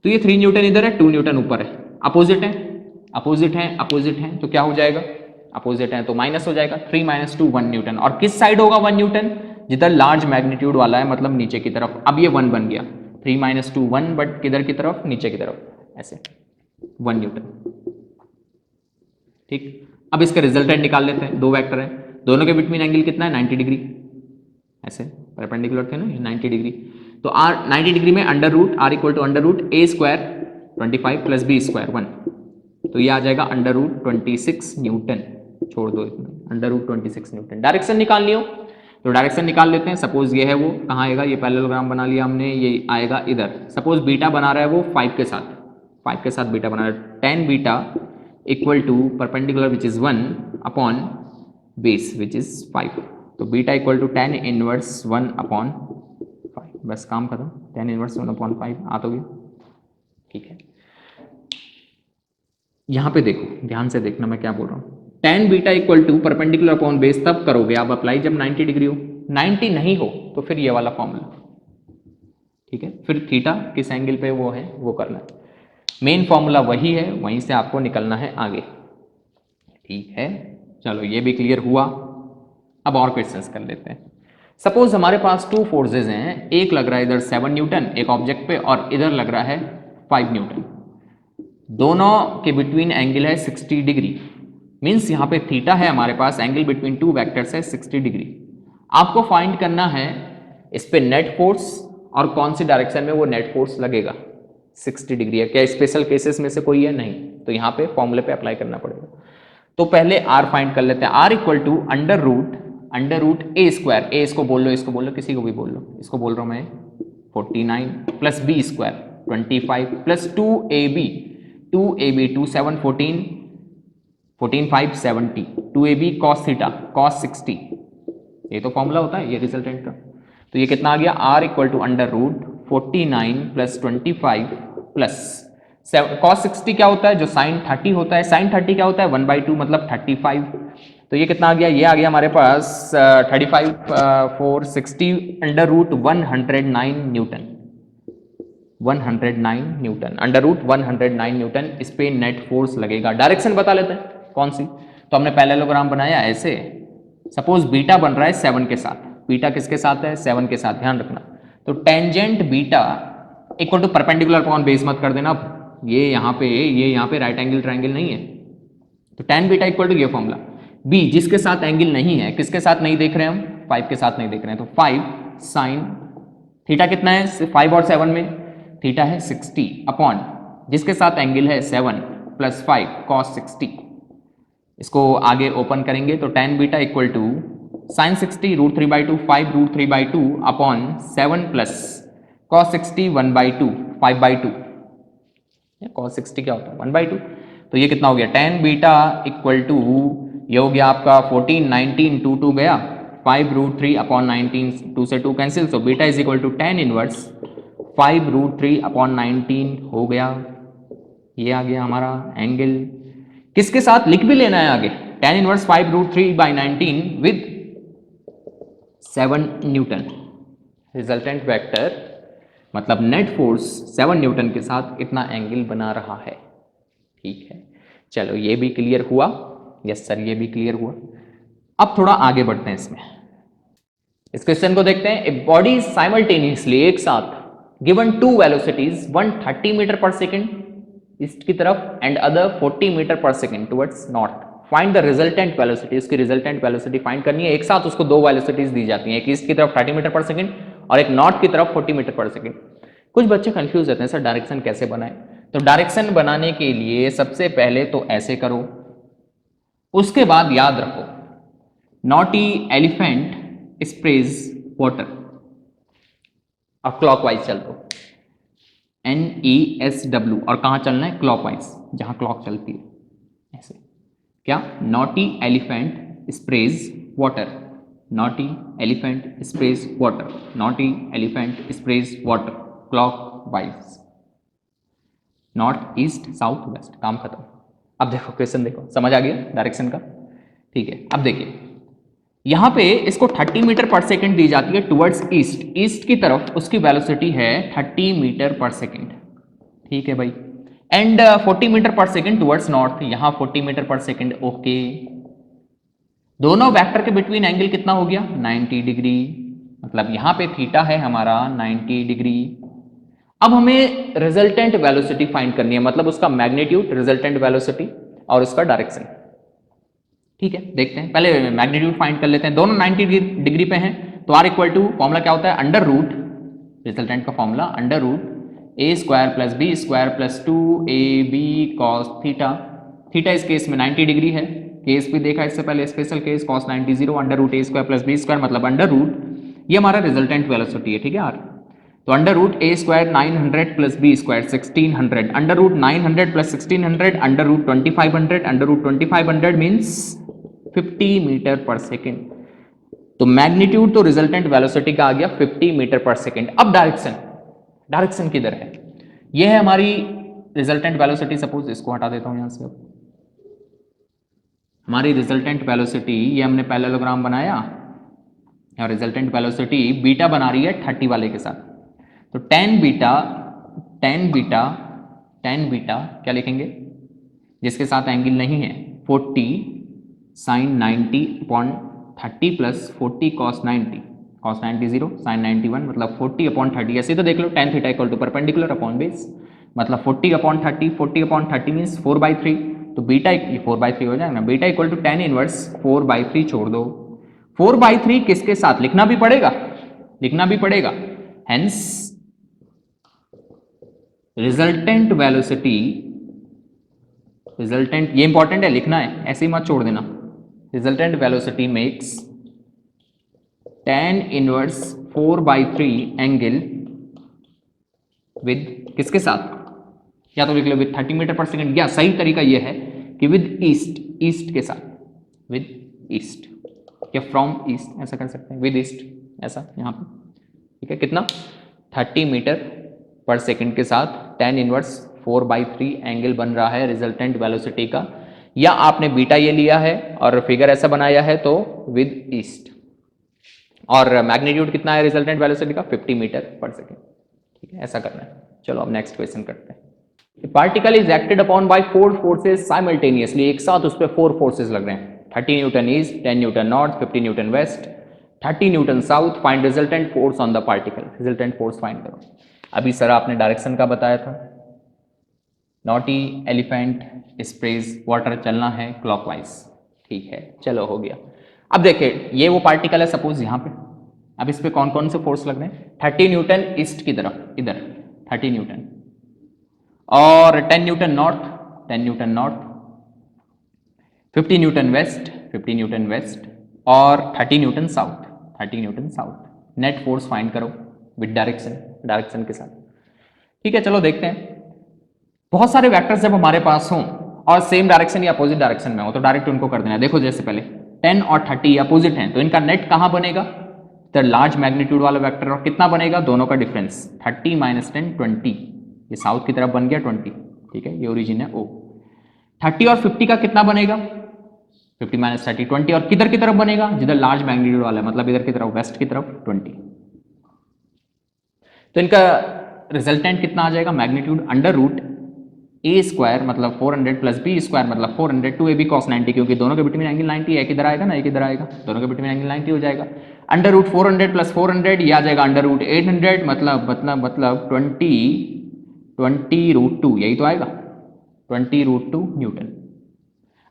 तो ये 3 न्यूटन इधर है, 2 न्यूटन ऊपर है, अपोजिट है, अपोजिट है, अपोजिट है, तो क्या हो जाएगा, अपोजिट है तो माइनस हो जाएगा, 3 - 2 1 न्यूटन। और किस साइड होगा 1 न्यूटन, जिधर लार्ज मैग्नीट्यूड वाला है, मतलब नीचे की तरफ। अब ये 1 बन गया, 3 - 2 1, बट किधर की तरफ, नीचे की तरफ, ऐसे 1 न्यूटन, ठीक। अब इसका रिजल्टेंट निकाल लेते हैं, 2 वेक्टर है, दोनों के बिटवीन एंगल कितना है 90 डिग्री, ऐसे परपेंडिकुलर थे ना 90 डिग्री। तो आर 90 डिग्री में under root R equal to under root A square 25 plus B square 1, तो ये आ जाएगा अंडर रूट 26 न्यूटन, छोड़ दो इसमें, अंडर रूट 26 न्यूटन। डायरेक्शन निकालनी हो तो डायरेक्शन निकाल लेते हैं। सपोज ये है वो, कहाँ आएगा, ये पैरेललोग्राम बना लिया हमने, ये आएगा इधर। सपोज बीटा बना रहा है वो 5 के साथ, 5 के साथ बीटा बना रहा है, 10 beta equal to perpendicular which is 1 upon base which is 5, तो बीटा इक्वल टू 10 इनवर्स 1/5, बस काम खत्म, 10 इनवर्स 1/5 आ तो गया, ठीक है। यहां पे देखो, ध्यान से देखना मैं क्या बोल रहा हूं, tan beta equal to perpendicular upon base तब करोगे आप अप्लाई जब 90 डिग्री हो, 90 नहीं हो तो फिर ये वाला फॉर्मूला, ठीक है। फिर थीटा किस एंगल पे वो है वो करना है, मेन फॉर्मूला वही है, वहीं से आपको निकलना है आगे, ठीक है। चलो ये भी क्लियर हुआ। अब और क्वेश्चंस कर लेते हैं। सपोज हमारे पास 2 फोर्सेज हैं, एक लग रहा है इधर 7 न्यूटन एक ऑब्जेक्ट पे, और इधर लग रहा है 5 न्यूटन, दोनों के बिटवीन एंगल है 60 डिग्री, मीन्स यहाँ पे थीटा है हमारे पास, एंगल बिटवीन 2 वेक्टर्स है 60 डिग्री। आपको फाइंड करना है इस पे नेट फोर्स और कौन सी डायरेक्शन में वो नेट फोर्स लगेगा, 60 डिग्री है, क्या स्पेशल केसेस में से कोई है, नहीं, तो यहाँ पे फॉर्मूले पे अप्लाई करना पड़ेगा। तो पहले आर फाइंड कर लेते हैं, R equal to under root A square, A इसको बोल लो, इसको बोल लो, किसी को भी बोल लो, इसको बोल रहा हूं मैं 49 plus B square 25 plus 2ab 2 7 14 5 70 2ab cos theta cos 60, ये तो फॉर्मूला होता है ये रिजल्टेंट का। तो ये कितना आ गया, R equal to under root 49 plus 25 plus cos 60 क्या होता है, जो sin 30 होता है, sin 30 क्या होता है 1/2 मतलब 35, तो ये कितना आ गया, ये आ गया हमारे पास 35 4 60 under root 109 newton, 109 newton, under root 109 newton इस पे नेट फोर्स लगेगा। डायरेक्शन बता लेते हैं कौन सी, तो हमने पैरेललोग्राम बनाया ऐसे, सपोज बीटा बन रहा है 7 के साथ, बीटा किसके साथ है 7 के साथ, ध्यान रखना। तो tangent beta equal to perpendicular upon base मत कर देना, ये यहाँ पे राइट एंगल ट्रायंगल नहीं है, तो tan बीटा इक्वल टू ये फॉर्मूला, बी जिसके साथ एंगल नहीं है, किसके साथ नहीं देख रहे हैं हम, 5 के साथ नहीं देख रहे हैं, तो 5 साइन थीटा कितना है 5 और 7 में, थीटा है 60 अपॉन जिसके साथ एंगल है 7 प्लस 5 कॉस 60। इसको आगे ओपन करेंगे तो tan beta equal to sine 60 √3/2 5 √3/2 upon 7 plus cos 60 1/2 5/2। Cos 60 क्या होता है 1/2, तो ये कितना हो गया tan बीटा इक्वल टू, ये हो गया आपका 14 19 2 2 गया 5 √3 अपॉन 19, 2 से 2 cancel, so beta is equal to tan inverse 5 √3 upon 19 हो गया। ये आ गया हमारा एंगल, किसके साथ लिख भी लेना है आगे, tan inverse 5 √3/19 with 7 Newton, resultant vector मतलब नेट फोर्स 7 न्यूटन के साथ इतना एंगल बना रहा है। ठीक है, चलो ये भी क्लियर हुआ, यस सर ये भी क्लियर हुआ। अब थोड़ा आगे बढ़ते हैं इसमें, इस क्वेश्चन को देखते हैं। ए बॉडी साइमल्टेनियसली एक साथ given 2 velocities 130 metre per second east की तरफ and other 40 metre per second towards north, find the resultant velocity, उसकी रिजल्टेंट वेलोसिटी फाइंड करनी है। एक साथ उसको 2 वेलोसिटीज दी जाती हैं, एक ईस्ट की तरफ 30 मीटर पर सेकेंड और एक नॉर्थ की तरफ 40 मीटर पर सेकेंड। कुछ बच्चे कंफ्यूज रहते हैं सर डायरेक्शन कैसे बनाए, तो डायरेक्शन बनाने के लिए सबसे पहले तो ऐसे करो, उसके बाद याद रखो नॉटी एलिफेंट स्प्रेज वाटर, अब क्लॉकवाइज चल दो NESW, और कहां चलना है क्लॉकवाइज, जहां क्लॉक चलती है ऐसे, क्या naughty elephant sprays water, naughty elephant sprays water, naughty elephant sprays water clockwise, north east south west, काम खत्म। अब देखो क्वेश्चन देखो, समझ आ गया डायरेक्शन का, ठीक है। अब देखिए यहां पे इसको 30 मीटर पर सेकेंड दी जाती है टुवर्ड्स ईस्ट, ईस्ट की तरफ उसकी वेलोसिटी है 30 मीटर पर सेकेंड, ठीक है भाई, and 40 metre per second towards north, यहां 40 मीटर पर सेकेंड, ओके। दोनों वेक्टर के बिटवीन एंगल कितना हो गया 90 डिग्री, मतलब यहां पे थीटा है हमारा 90 डिग्री। अब हमें रिजल्टेंट वेलोसिटी फाइंड करनी है, मतलब उसका मैग्नीट्यूड, रिजल्टेंट वेलोसिटी और उसका डायरेक्शन, ठीक है। देखते हैं पहले मैग्नीट्यूड फाइंड कर लेते हैं, दोनों 90 डिग्री पे हैं, तो आर इक्वल टू फॉर्मूला क्या होता है अंडर रूट, रिजल्टेंट का formula under root A square plus B square plus 2ab cos theta, theta इस केस में 90 डिग्री है, केस भी देखा इससे पहले special case cos 90 0 under root A square plus B square, मतलब अंडर रूट ये हमारा रिजल्टेंट वेलोसिटी है, ठीक है आर, तो under root A square 900 plus B square 1600, under root 900 plus 1600 under root 2500, under root 2500 means 50 metre per second, तो magnitude तो resultant velocity का आ गया 50 मीटर पर सेकेंड। अब डायरेक्शन, डायरेक्शन किधर है, यह है हमारी रिजल्टेंट वेलोसिटी, सपोज इसको हटा देता हूं यहां से, अब हमारी रिजल्टेंट वेलोसिटी, ये हमने पैरेललोग्राम बनाया और रिजल्टेंट वेलोसिटी बीटा बना रही है 30 वाले के साथ, तो tan beta, tan beta, tan beta क्या लिखेंगे, जिसके साथ एंगल नहीं है 40 sine 90 upon 30 plus 40 cos 90, cos 90 0 sine 91, मतलब 40 अपॉन 30, ऐसे तो देख लो tan theta equal to perpendicular upon base, मतलब 40 अपॉन 30, 40 अपॉन 30 मीन्स 4/3, तो बीटा 4/3 हो जाएगा ना, beta equal to tan inverse 4/3 छोड़ दो, 4/3 किसके साथ लिखना भी पड़ेगा, लिखना भी पड़ेगा, हेंस रिजल्टेंट वेलोसिटी, रिजल्टेंट ये इंपॉर्टेंट है लिखना है, ऐसे ही मत छोड़ देना, resultant velocity makes tan inverse 4/3 angle with किसके साथ, या तो लिख लो विद 30 मीटर पर सेकेंड, या सही तरीका ये है कि विद ईस्ट, ईस्ट के साथ, विद ईस्ट या फ्रॉम ईस्ट ऐसा कर सकते हैं, विद ईस्ट ऐसा यहां पे, ठीक है, कितना 30 मीटर पर सेकेंड के साथ tan इनवर्स 4/3 एंगल बन रहा है रिजल्टेंट वेलोसिटी का, या आपने बीटा ये लिया है और फिगर ऐसा बनाया है तो विद ईस्ट, और मैग्नीट्यूड कितना है रिजल्टेंट वेलोसिटी का 50 मीटर पर सेकेंड, ठीक है, ऐसा करना है। चलो अब नेक्स्ट क्वेश्चन करते हैं। Particle is acted upon bye 4 forces simultaneously, एक साथ उस पर 4 फोर्सेस लग रहे हैं, 30 newton east, 10 newton north, 50 newton west, 30 newton south, find resultant force on the particle, resultant force find करो। अभी सर आपने डायरेक्शन का बताया था, नॉटी एलिफेंट स्प्रेज वाटर चलना है क्लॉकवाइज, ठीक है, चलो हो गया। अब देखिए ये वो पार्टिकल है सपोज यहाँ पे, अब इस पे कौन कौन से फोर्स लग रहे हैं? 30 न्यूटन ईस्ट की तरफ, इधर 30 न्यूटन, और 10 newton north, 10 newton north, 50 newton west, 50 newton west, और 30 newton south, 30 newton south. Net force find करो विद डायरेक्शन, डायरेक्शन के साथ। ठीक है, चलो देखते हैं। बहुत सारे वेक्टर्स जब हमारे पास हों और सेम डायरेक्शन या अपोजिट डायरेक्शन में हो तो डायरेक्ट उनको कर देना। देखो जैसे पहले 10 और 30 अपोजिट हैं तो इनका नेट कहां बनेगा? तो लार्ज मैग्नीट्यूड वाला वेक्टर, और कितना बनेगा? दोनों का डिफरेंस 30 माइनस 10 20, ये साउथ की तरफ बन गया 20। ठीक है, ये ओरिजिन है ओ। 30 और 50 का कितना बनेगा? 50 माइनस 30 20, और किधर की तरफ बनेगा? जिधर लार्ज मैग्नीट्यूड वाला है, मतलब इधर की तरफ, वेस्ट की तरफ 20। तो इनका रिजल्टेंट कितना आ जाएगा? Magnitude under root A square मतलब 400 प्लस बी स्क्वायर मतलब 400 टू ए बी कॉस 90, क्योंकि दोनों के बिटवीन एंगल 90 है, एक इधर आएगा ना एक इधर आएगा, दोनों के बिटवीन एंगल 90 हो जाएगा। अंडर रूट 400 प्लस 400 ये आ जाएगा अंडर रूट 800 मतलब 20 रूट 2, यही तो आएगा 20 रूट 2 न्यूटन।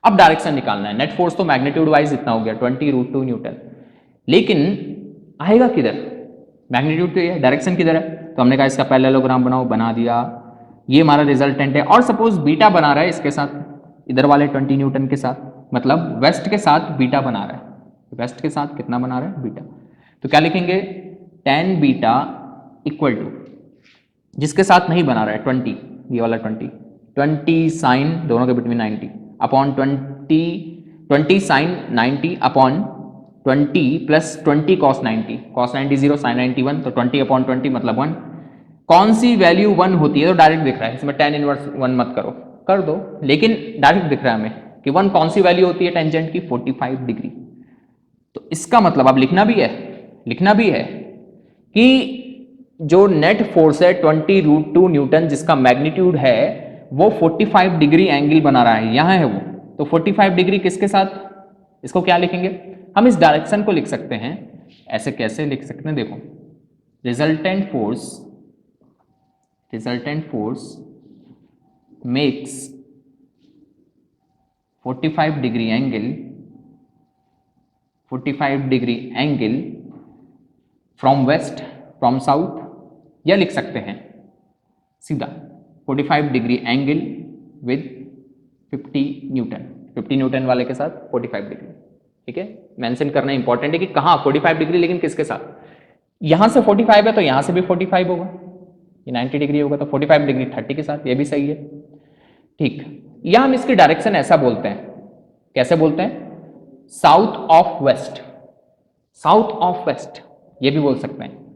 अब डायरेक्शन निकालना है। नेट फोर्स तो मैग्नीट्यूड वाइज इतना हो गया 20 रूट 2 न्यूटन, लेकिन आएगा किधर? मैग्नीट्यूड तो ये है, डायरेक्शन किधर है? तो हमने कहा इसका पैरेललोग्राम बनाओ, बना दिया। ये हमारा रिजल्टेंट है, और सपोज बीटा बना रहा है इसके साथ, इधर वाले 20 न्यूटन के साथ, मतलब वेस्ट के साथ बीटा बना रहा है। वेस्ट के साथ कितना बना रहा है? बीटा। तो क्या लिखेंगे? tan बीटा इक्वल टू, जिसके साथ नहीं बना रहा है 20, ये वाला 20 साइन, दोनों के between 90 upon 20 sine 90 upon 20 plus 20 cos 90, cos 90 0, sine 90 1, तो 20 अपॉन 20 मतलब 1। कौन सी वैल्यू 1 होती है? तो डायरेक्ट दिख रहा है, इसमें tan इनवर्स 1 मत करो, कर दो, लेकिन डायरेक्ट दिख रहा है हमें कि 1 कौन सी वैल्यू होती है टेंजेंट की? 45 डिग्री। तो इसका मतलब अब लिखना भी है कि जो नेट फोर्स है 20 रूट 2 न्यूटन, जिसका मैग्नीट्यूड है वो 45 डिग्री एंगल बना रहा है, यहां है वो। तो 45 डिग्री किसके साथ? इसको क्या लिखेंगे हम? इस डायरेक्शन को लिख सकते हैं ऐसे। कैसे लिख सकते हैं? देखो, resultant force makes 45 degree angle from west, from south, या लिख सकते हैं सीधा 45 डिग्री एंगल विद 50 न्यूटन वाले के साथ 45 डिग्री। ठीक है, मेंशन करना इंपॉर्टेंट है कि कहां 45 डिग्री, लेकिन किसके साथ? यहां से 45 है तो यहां से भी 45 होगा, ये 90 डिग्री होगा, तो 45 डिग्री 30 के साथ, ये भी सही है। ठीक, या हम इसकी डायरेक्शन ऐसा बोलते हैं, कैसे बोलते हैं? साउथ ऑफ वेस्ट, ये भी बोल सकते हैं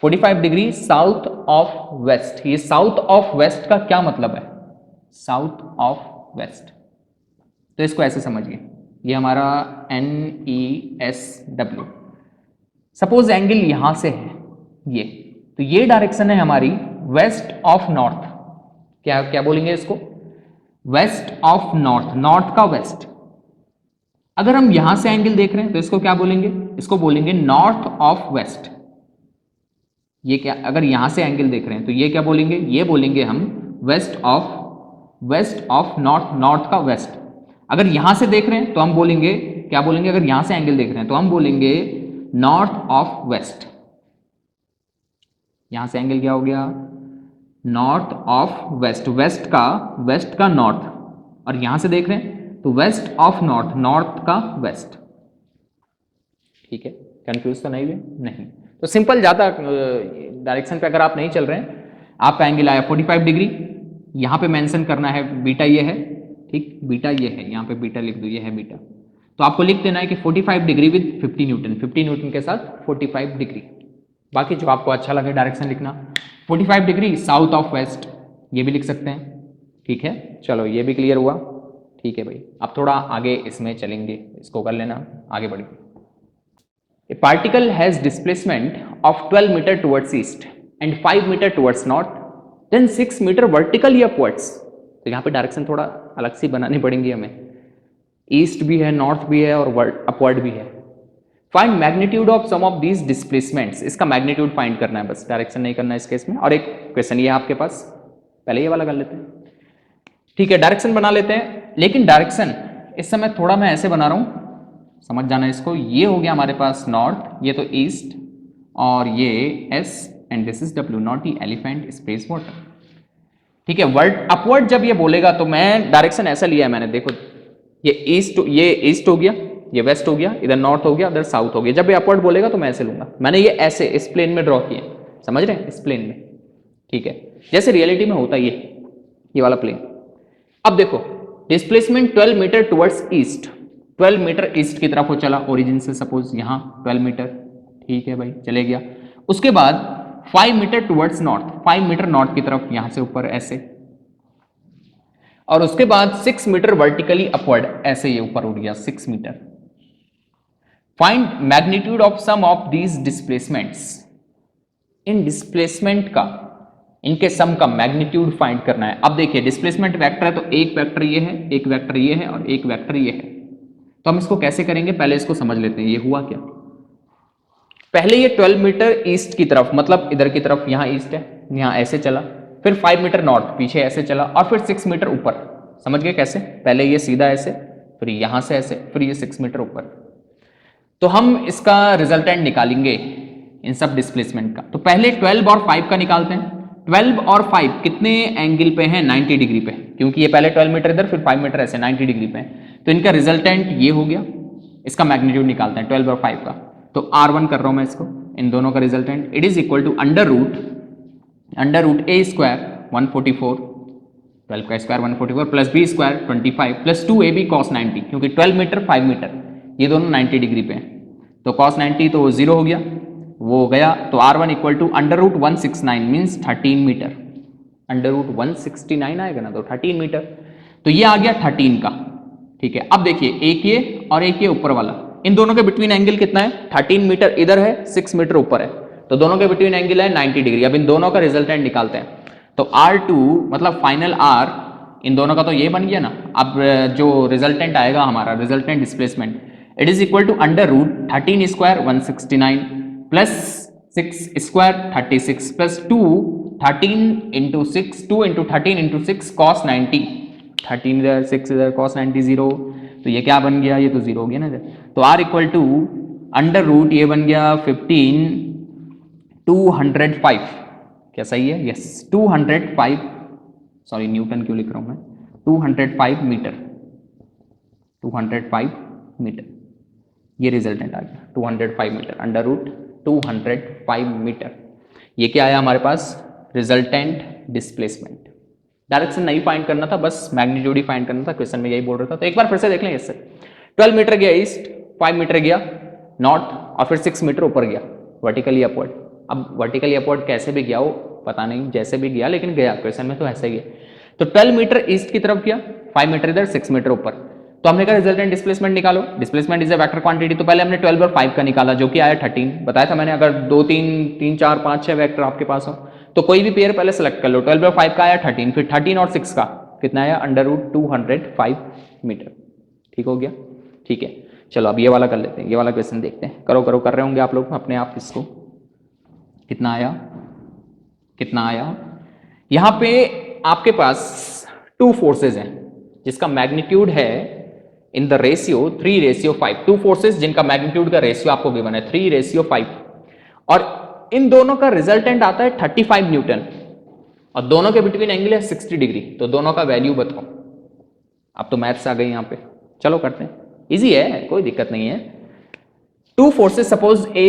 45 डिग्री साउथ ऑफ वेस्ट। ये साउथ ऑफ वेस्ट का क्या मतलब है? साउथ ऑफ वेस्ट, तो इसको ऐसे समझिए, ये हमारा NESW। सपोज एंगल यहां से है ये, तो ये डायरेक्शन है हमारी वेस्ट ऑफ नॉर्थ। क्या बोलेंगे इसको? वेस्ट ऑफ नॉर्थ, नॉर्थ का वेस्ट। अगर हम यहां से एंगल देख रहे हैं तो इसको क्या बोलेंगे? इसको बोलेंगे नॉर्थ ऑफ वेस्ट। ये क्या, अगर यहां से एंगल देख रहे हैं तो ये क्या बोलेंगे? ये बोलेंगे हम वेस्ट ऑफ नॉर्थ, नॉर्थ का वेस्ट। अगर यहां से देख रहे हैं तो हम बोलेंगे, क्या बोलेंगे? अगर यहां से एंगल देख रहे हैं तो हम बोलेंगे नॉर्थ ऑफ वेस्ट। यहां से एंगल क्या हो गया? नॉर्थ ऑफ वेस्ट, वेस्ट का नॉर्थ, और यहां से देख रहे हैं तो वेस्ट ऑफ नॉर्थ, नॉर्थ का वेस्ट। ठीक है, कंफ्यूज तो नहीं हुए? नहीं। तो सिंपल, ज्यादा डायरेक्शन पे अगर आप नहीं चल रहे हैं, आपका एंगल आया 45 डिग्री, यहां पे मेंशन करना है बीटा ये है, ठीक, बीटा ये है, यहां पे बीटा लिख दो, ये है बीटा। तो आपको लिख देना है कि 45 डिग्री विद 50 न्यूटन, 50 न्यूटन के साथ 45 डिग्री। बाकी जो आपको अच्छा लगे डायरेक्शन लिखना, 45 डिग्री साउथ ऑफ वेस्ट, ये भी लिख सकते हैं। ठीक है, चलो ये भी क्लियर हुआ। ठीक है भाई, अब थोड़ा आगे इसमें चलेंगे, इसको कर लेना, आगे बढ़िए। A particle has displacement of 12 meter towards east and 5 meter towards north, then 6 meter vertically upwards। तो यहाँ पे डायरेक्शन थोड़ा अलग सी बनानी पड़ेंगी हमें, ईस्ट भी है, नॉर्थ भी है, और अपवर्ड भी है। Find magnitude of sum of these displacements, इसका मैग्नीट्यूड फाइंड करना है, बस डायरेक्शन नहीं करना है इस केस में। और एक क्वेश्चन ये है आपके पास, पहले ये वाला कर लेते हैं। ठीक है, डायरेक्शन बना लेते हैं, लेकिन डायरेक्शन इस समय थोड़ा मैं ऐसे बना रहा हूँ, समझ जाना इसको। ये हो गया हमारे पास नॉर्थ, ये तो ईस्ट, और ये S and this is W, not the elephant space water. ठीक है, वर्ड अपवर्ड जब ये बोलेगा तो मैं डायरेक्शन ऐसा लिया है मैंने, देखो ये ईस्ट हो गया, ये वेस्ट हो गया, इधर नॉर्थ हो गया, इधर साउथ हो गया। जब ये अपवर्ड बोलेगा तो मैं ऐसे लूंगा, मैंने ये ऐसे इस प्लेन में ड्रॉ किया, समझ रहे हैं, इस प्लेन में। ठीक है, जैसे रियलिटी में होता है ये वाला प्लेन। अब देखो displacement 12 metre towards east, 12 metre east की तरफ वो चला ओरिजिन से, सपोज यहां 12 मीटर, ठीक है भाई चले गया। उसके बाद 5 मीटर टुवर्ड्स नॉर्थ, 5 मीटर नॉर्थ की तरफ यहां से ऊपर ऐसे, और उसके बाद 6 मीटर वर्टिकली अपवर्ड, ऐसे ये ऊपर उठ गया 6 metre. Find magnitude of sum of these displacements, इन डिस्प्लेसमेंट का, इनके सम का मैग्नीट्यूड फाइंड करना है। अब देखिए डिस्प्लेसमेंट वेक्टर है, तो एक वेक्टर ये है, एक वेक्टर ये है, और एक वेक्टर ये है। तो हम इसको कैसे करेंगे, पहले इसको समझ लेते हैं। ये हुआ क्या, पहले ये 12 मीटर ईस्ट की तरफ, मतलब इधर की तरफ, यहां ईस्ट है, यहां ऐसे चला, फिर 5 मीटर नॉर्थ पीछे ऐसे चला, और फिर 6 मीटर ऊपर। समझ गए कैसे, पहले ये सीधा ऐसे, फिर यहां से ऐसे, फिर ये 6 मीटर ऊपर। तो हम इसका रिजल्टेंट निकालेंगे इन सब डिस्प्लेसमेंट का। तो पहले 12 और 5 का निकालते हैं। 12 और 5 कितने एंगल पे हैं, 90 डिग्री पे, क्योंकि ये पहले 12 मीटर इधर, फिर 5 मीटर ऐसे 90 डिग्री पे। तो इनका रिजल्टेंट ये हो गया, इसका मैग्नीट्यूड निकालते हैं 12 और 5 का। तो R1 कर रहा हूं मैं इसको, इन दोनों का resultant, it is equal to under root A square 144, 12 का square 144, plus B square 25, plus 2ab cos 90, क्योंकि 12 मीटर 5 मीटर ये दोनों 90 डिग्री पे हैं, तो cos 90 तो 0 हो गया, वो हो गया। तो R1 equal to under root 169 means 13 metre, under root 169 आएगा ना, तो 13 मीटर। तो ये आ गया 13 का। ठीक है, अब देखिए एक ये और एक ये ऊपर वाला, इन दोनों के बिटवीन एंगल कितना है, 13 मीटर इधर है, 6 मीटर ऊपर है, तो दोनों के बिटवीन एंगल है 90 डिग्री। अब इन दोनों का रिजल्टेंट निकालते हैं। तो R2 मतलब फाइनल R, इन दोनों का तो ये बन गया ना। अब जो रिजल्टेंट आएगा हमारा, resultant displacement, it is equal to under root 13 square 169 plus 6 square 36 plus 2 13 into 6, 2 into 13 into 6 cos 90, 13 इधर 6 इधर, cos 90 0, तो ये क्या बन गया, ये तो 0 हो गया ना। तो R equal to under root, ये बन गया 15 205, क्या सही है, यस 205, सॉरी न्यूटन क्यों लिख रहा हूं मैं, 205 मीटर, 205 मीटर, ये रिजल्टेंट आ गया 205 मीटर, अंडर रूट 205 मीटर। ये क्या आया हमारे पास, रिजल्टेंट डिस्प्लेसमेंट। डायरेक्शन नहीं फाइंड करना था, बस मैग्नीट्यूड ही फाइंड करना था, क्वेश्चन में यही बोल रहा था। तो एक बार फिर से देख लें इससे, 12 मीटर गया ईस्ट, 5 मीटर गया नॉर्थ, और फिर 6 मीटर ऊपर गया वर्टिकली अपवर्ड। अब वर्टिकली अपवर्ड कैसे भी गया हो पता नहीं, जैसे भी गया लेकिन गया, क्वेश्चन में तो ऐसा ही है। तो 12 मीटर ईस्ट की तरफ गया, 5 मीटर इधर, 6 मीटर ऊपर। तो हमने कहा रिजल्टेंट डिस्प्लेसमेंट निकालो, displacement is a vector quantity. तो पहले हमने 12 और 5 का निकाला, जो कि आया 13, बताया था मैंने। अगर 2 3 4 5 6 वेक्टर आपके पास हो तो कोई भी पेयर पहले सेलेक्ट कर लो। 12 और 5 का आया 13, फिर 13 और 6 का कितना आया, अंडर रूट 205 मीटर। ठीक हो गया, ठीक है। चलो अब ये वाला कर लेते हैं, ये वाला क्वेश्चन देखते हैं। करो करो, कर रहे होंगे आप लोग अपने आप इसको। कितना आया, कितना आया, यहां पे आपके पास 2 फोर्सेज हैं जिसका मैग्नीट्यूड है इन द रेशियो 3:5, 2 फोर्सेज जिनका मैग्नीट्यूड का रेशियो आपको गिवन है 3:5, और इन दोनों का रिजल्टेंट आता है 35 न्यूटन, और दोनों के बिटवीन एंगल है 60 डिग्री। तो दोनों का वैल्यू बताओ। अब तो मैथ्स आ गई यहां पे, चलो करते हैं, इजी है, कोई दिक्कत नहीं है। 2 फोर्सेस सपोज A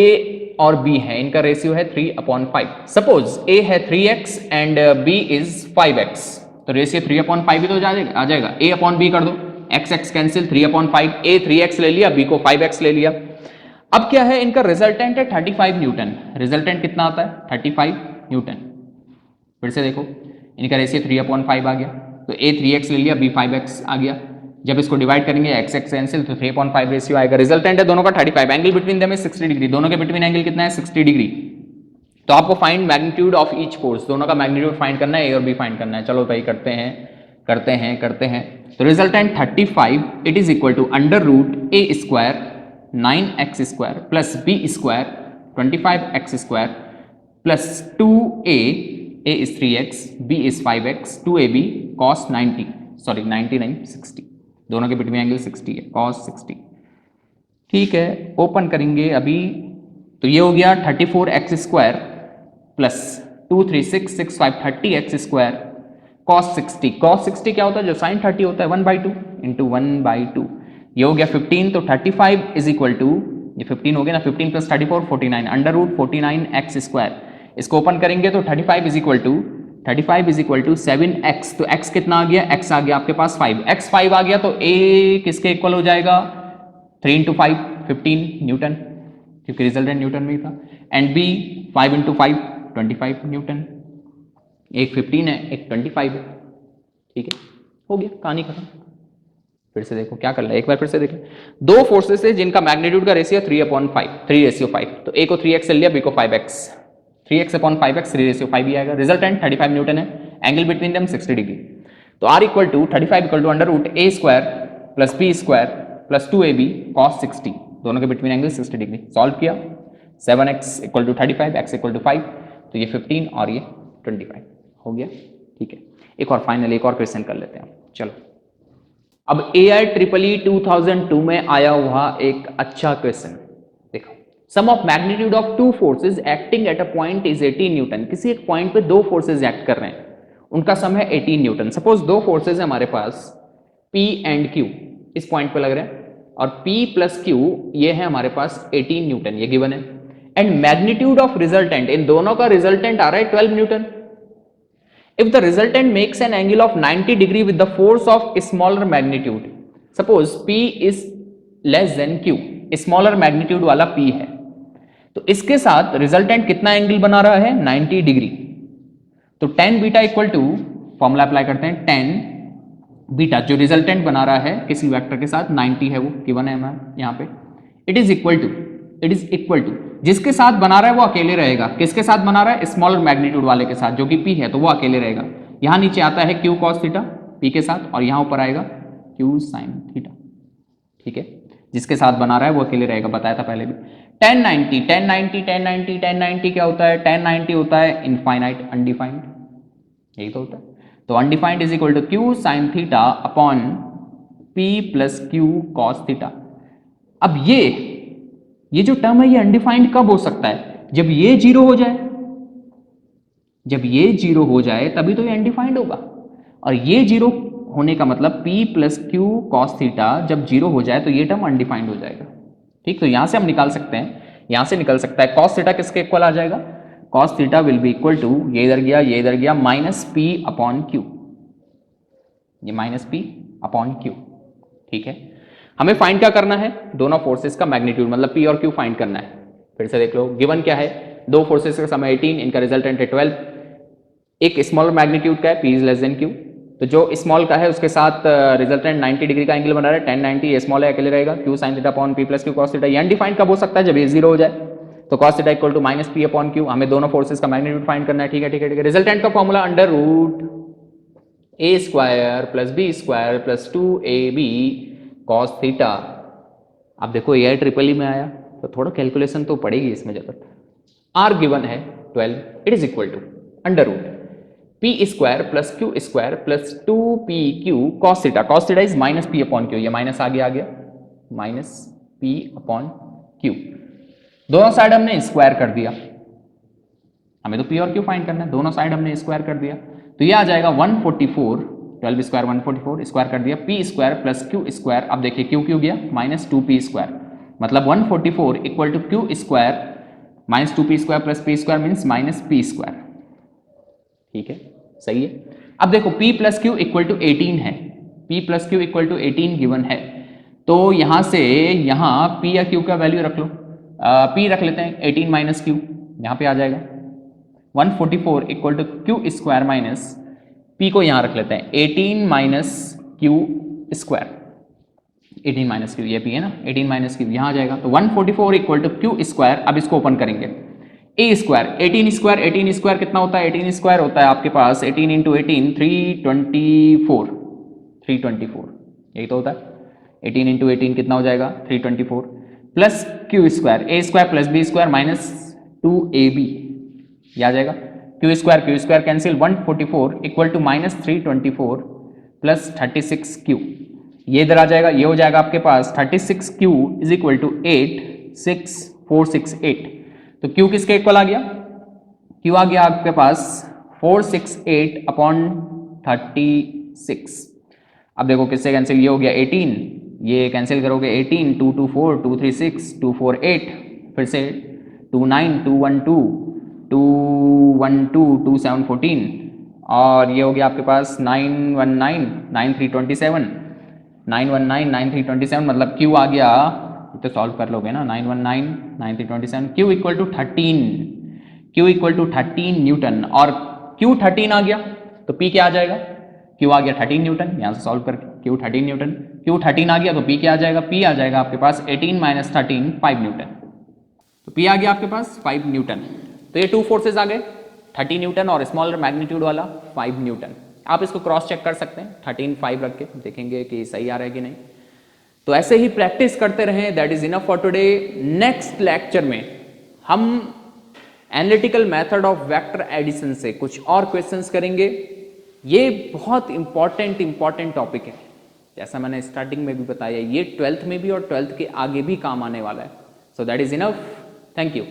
और B है, इनका रेशियो है 3/5। सपोज A है 3x and B is 5x, तो रेशियो 3/5 भी तो आ जाएगा। A/B कर दो, x कैंसिल, 3/5, A 3x ले लिया, B को 5x ले लिया। अब क्या है, इनका रिजल्टेंट है 35 न्यूटन। रिजल्टेंट कितना आता है, 35 न्यूटन। फिर से देखो, इनका रेशियो 3/5 आ गया, तो A 3x ले लिया, B 5x आ गया। जब इसको डिवाइड करेंगे x कैंसिल, तो 3/5 रेशियो आएगा। रिजल्टेंट है दोनों का 35, angle between them is 60 degree, दोनों के बिटवीन एंगल कितना है, 60 डिग्री। तो आपको find magnitude of each force, दोनों का मैग्नीट्यूड फाइंड करना है, A और B फाइंड करना है। चलो भाई करते हैं करते हैं करते हैं। तो resultant 35, it is equal to under root A square 9x square plus B square 25x square plus 2A, A is 3x, B is 5x, 2AB cos 90, sorry 90 नहीं 60, दोनों के बीच में एंगल 60 है, cos 60। ठीक है, ओपन करेंगे अभी तो ये हो गया 34x square plus 2 3 6 6 5 30x square cos 60। cos 60 क्या होता है, जो sin 30 होता है 1/2 इंटू 1/2। ये हो गया 15, तो 35 इज इक्वल टू, ये 15 हो गया ना, 15 plus 34 49 under root 49x square. इसको ओपन करेंगे तो 35 इज इक्वल टू 7x। तो x कितना आ गया, x आ गया आपके पास 5, x 5 आ गया तो a किसके इक्वल हो जाएगा, 3 इंटू 5 15 न्यूटन, क्योंकि रिजल्टेंट न्यूटन में ही था। एंड b 5 इंटू 5 25 न्यूटन, एक 15 है एक 25 है। ठीक है, हो गया, कहानी खत्म। फिर से देखो क्या कर रहा है, एक बार फिर से देखें। दो फोर्सेस है जिनका मैग्नीट्यूड का रेशियो 3/5, 3:5, तो a को 3x ले लिया, b को 5x, 3x/5x 3:5 ही आएगा। रिजल्टेंट 35 न्यूटन है, एंगल बिटवीन देम 60 डिग्री। तो r equal to 35 equal to under root a square plus b square plus 2ab cos 60, दोनों के बिटवीन एंगल 60 डिग्री। सॉल्व किया, 7x equal to 35, x equal to 5, तो ये 15 और ये 25 हो गया। ठीक है, एक और फाइनल एक और क्वेश्चन कर लेते हैं, चलो। अब AIEEE 2002 में आया हुआ एक अच्छा क्वेश्चन देखो। Sum of magnitude of two forces acting at a point is 18 newton. किसी एक पॉइंट पे दो फोर्सेज एक्ट कर रहे हैं, उनका सम है 18 न्यूटन। सपोज दो फोर्सेज है हमारे पास P एंड Q, इस पॉइंट पे लग रहे हैं, और P प्लस Q ये है हमारे पास 18 न्यूटन, ये गिवन है। एंड मैग्नीट्यूड ऑफ रिजल्टेंट, इन दोनों का रिजल्टेंट आ रहा है 12 Newton. If the resultant makes an angle of 90 degree with the force of smaller magnitude, suppose P is less than Q, smaller magnitude वाला P है, तो इसके साथ रिजल्टेंट कितना एंगल बना रहा है, 90 डिग्री। तो tan beta equal to, formula apply करते हैं, tan बीटा जो रिजल्टेंट बना रहा है किसी वेक्टर के साथ 90 है, वो गिवन है हमारे यहाँ पे, इट इज इक्वल टू जिसके साथ बना रहा है वो अकेले रहेगा। किसके साथ बना रहा है, स्मॉलर मैग्नीट्यूड वाले के साथ, जो कि P है, तो वो अकेले रहेगा। यहां नीचे आता है Q cos थीटा P के साथ, और यहां ऊपर आएगा Q sin थीटा। ठीक है, जिसके साथ बना रहा है वो अकेले रहेगा, बताया था पहले भी। tan 90 क्या होता है, tan 90 होता है इनफाइनाइट, अनडिफाइंड, यही तो होता है। तो undefined is equal to Q sin theta upon P plus Q cos theta. अब ये जो टर्म है ये अनडिफाइंड कब हो सकता है, जब ये जीरो हो जाए। जब ये जीरो हो जाए तभी तो ये अनडिफाइंड होगा, और ये जीरो होने का मतलब P plus Q cos theta जब जीरो हो जाए तो ये टर्म अनडिफाइंड हो जाएगा। ठीक, तो यहां से हम निकाल सकते हैं, यहां से निकल सकता है cos थीटा किसके इक्वल आ जाएगा, cos theta will be equal to, ये इधर गया माइनस P अपॉन Q, ये माइनस P अपॉन Q। ठीक है, हमें फाइंड क्या करना है, दोनों फोर्सेस का मैग्नीट्यूड, मतलब P और Q फाइंड करना है। फिर से देख लो, गिवन क्या है, दो फोर्सेस का सम 18, इनका रिजल्टेंट है 12। एक स्मॉल मैग्नीट्यूड का है, P is less than Q, तो जो स्मॉल का है उसके साथ रिजल्टेंट 90 डिग्री का एंगल बना रहा है, tan 90, ये स्मॉल है अकेले रहेगा, Q sin theta upon P plus Q cos theta. ये अनडिफाइंड कब हो सकता है, जब ये जीरो हो जाए। तो cos theta equal to minus P upon Q, हमें दोनों फोर्सेस का मैग्नीट्यूड फाइंड करना है। ठीक है, रिजल्टेंट का formula under root a square plus b square plus 2ab cos theta. अब देखो AIEEE में आया तो थोड़ा कैलकुलेशन तो पड़ेगी इसमें जरूरत। R गिवन है 12, it is equal to under root p square plus q square plus 2pq cos theta is minus p upon q, ये माइनस आ गया माइनस p अपॉन q। दोनों साइड हमने स्क्वायर कर दिया, हमें तो p और q फाइंड करना है, दोनों साइड हमने स्क्वायर कर दिया, तो ये आ जाएगा 144, 12 स्क्वायर 144, स्क्वायर कर दिया p square plus q square. अब देखिए q गया माइनस 2p स्क्वायर, मतलब 144 equal to q square minus 2p square plus p square means minus p square. ठीक है, सही है। अब देखो p plus Q equal to 18 है, p plus Q equal to 18 given है, तो यहां से यहां p या q का वैल्यू रख लो, p रख लेते हैं 18 माइनस क्यू, यहां पे आ जाएगा 144 equal to Q square minus p को यहां रख लेते हैं 18 minus Q square, 18 minus Q, ये p है ना, 18 माइनस क्यू यहां आ जाएगा, तो 144 इक्वल टू क्यू स्क्वायर। अब इसको ओपन करेंगे, ए स्क्वायर 18 स्क्वायर कितना होता है, 18 स्क्वायर होता है आपके पास 18 इंटू 18 324, यही तो होता है। 18 इंटू 18 कितना हो जाएगा 324 plus Q square, A square plus B square minus 2ab, ये आ जाएगा Q square cancel, 144 equal to minus 324 plus 36 Q, ये इधर आ जाएगा, ये हो जाएगा आपके पास 36Q इज इक्वल टू 86468। तो Q किसके इक्वल आ गया? Q आ गया आपके पास 468 अपॉन 36। अब देखो किससे कैंसिल, ये हो गया 18, ये कैंसिल करोगे 18, 2 2 4 2 3 6 2 4 8, फिर से 2 9 2 1 2 2 1 2 2 7 14, और ये हो गया आपके पास 919 9 3 27, 919 9 3 27, मतलब Q आ गया, तो सॉल्व कर लोगे ना, 919 9 3 27, Q equal to 13, Q equal to 13 newton, और Q 13 आ गया तो P क्या आ जाएगा? Q आ गया 13 न्यूटन, यहाँ से सॉल्व करके Q 13 न्यूटन, Q 13 आ गया तो P क्या आ जाएगा? P आ जाएगा आपके पास 18 माइनस 13 5 न्यूटन। तो P आ गया आपके पास 5 न्यूटन। तो ये टू फोर्सेज आ गए, 30 न्यूटन और स्मॉलर मैग्नीट्यूड वाला 5 न्यूटन। आप इसको क्रॉस चेक कर सकते हैं, 13 5 रख के देखेंगे कि सही आ रहा है कि नहीं। तो ऐसे ही प्रैक्टिस करते रहें। That is enough for today. Next lecture में हम analytical method of vector addition से कुछ और क्वेश्चंस करेंगे। ये बहुत इंपॉर्टेंट टॉपिक है, जैसा मैंने स्टार्टिंग में भी बताया, ये 12th में भी और 12th के आगे भी काम आने वाला है। So that is enough. Thank you.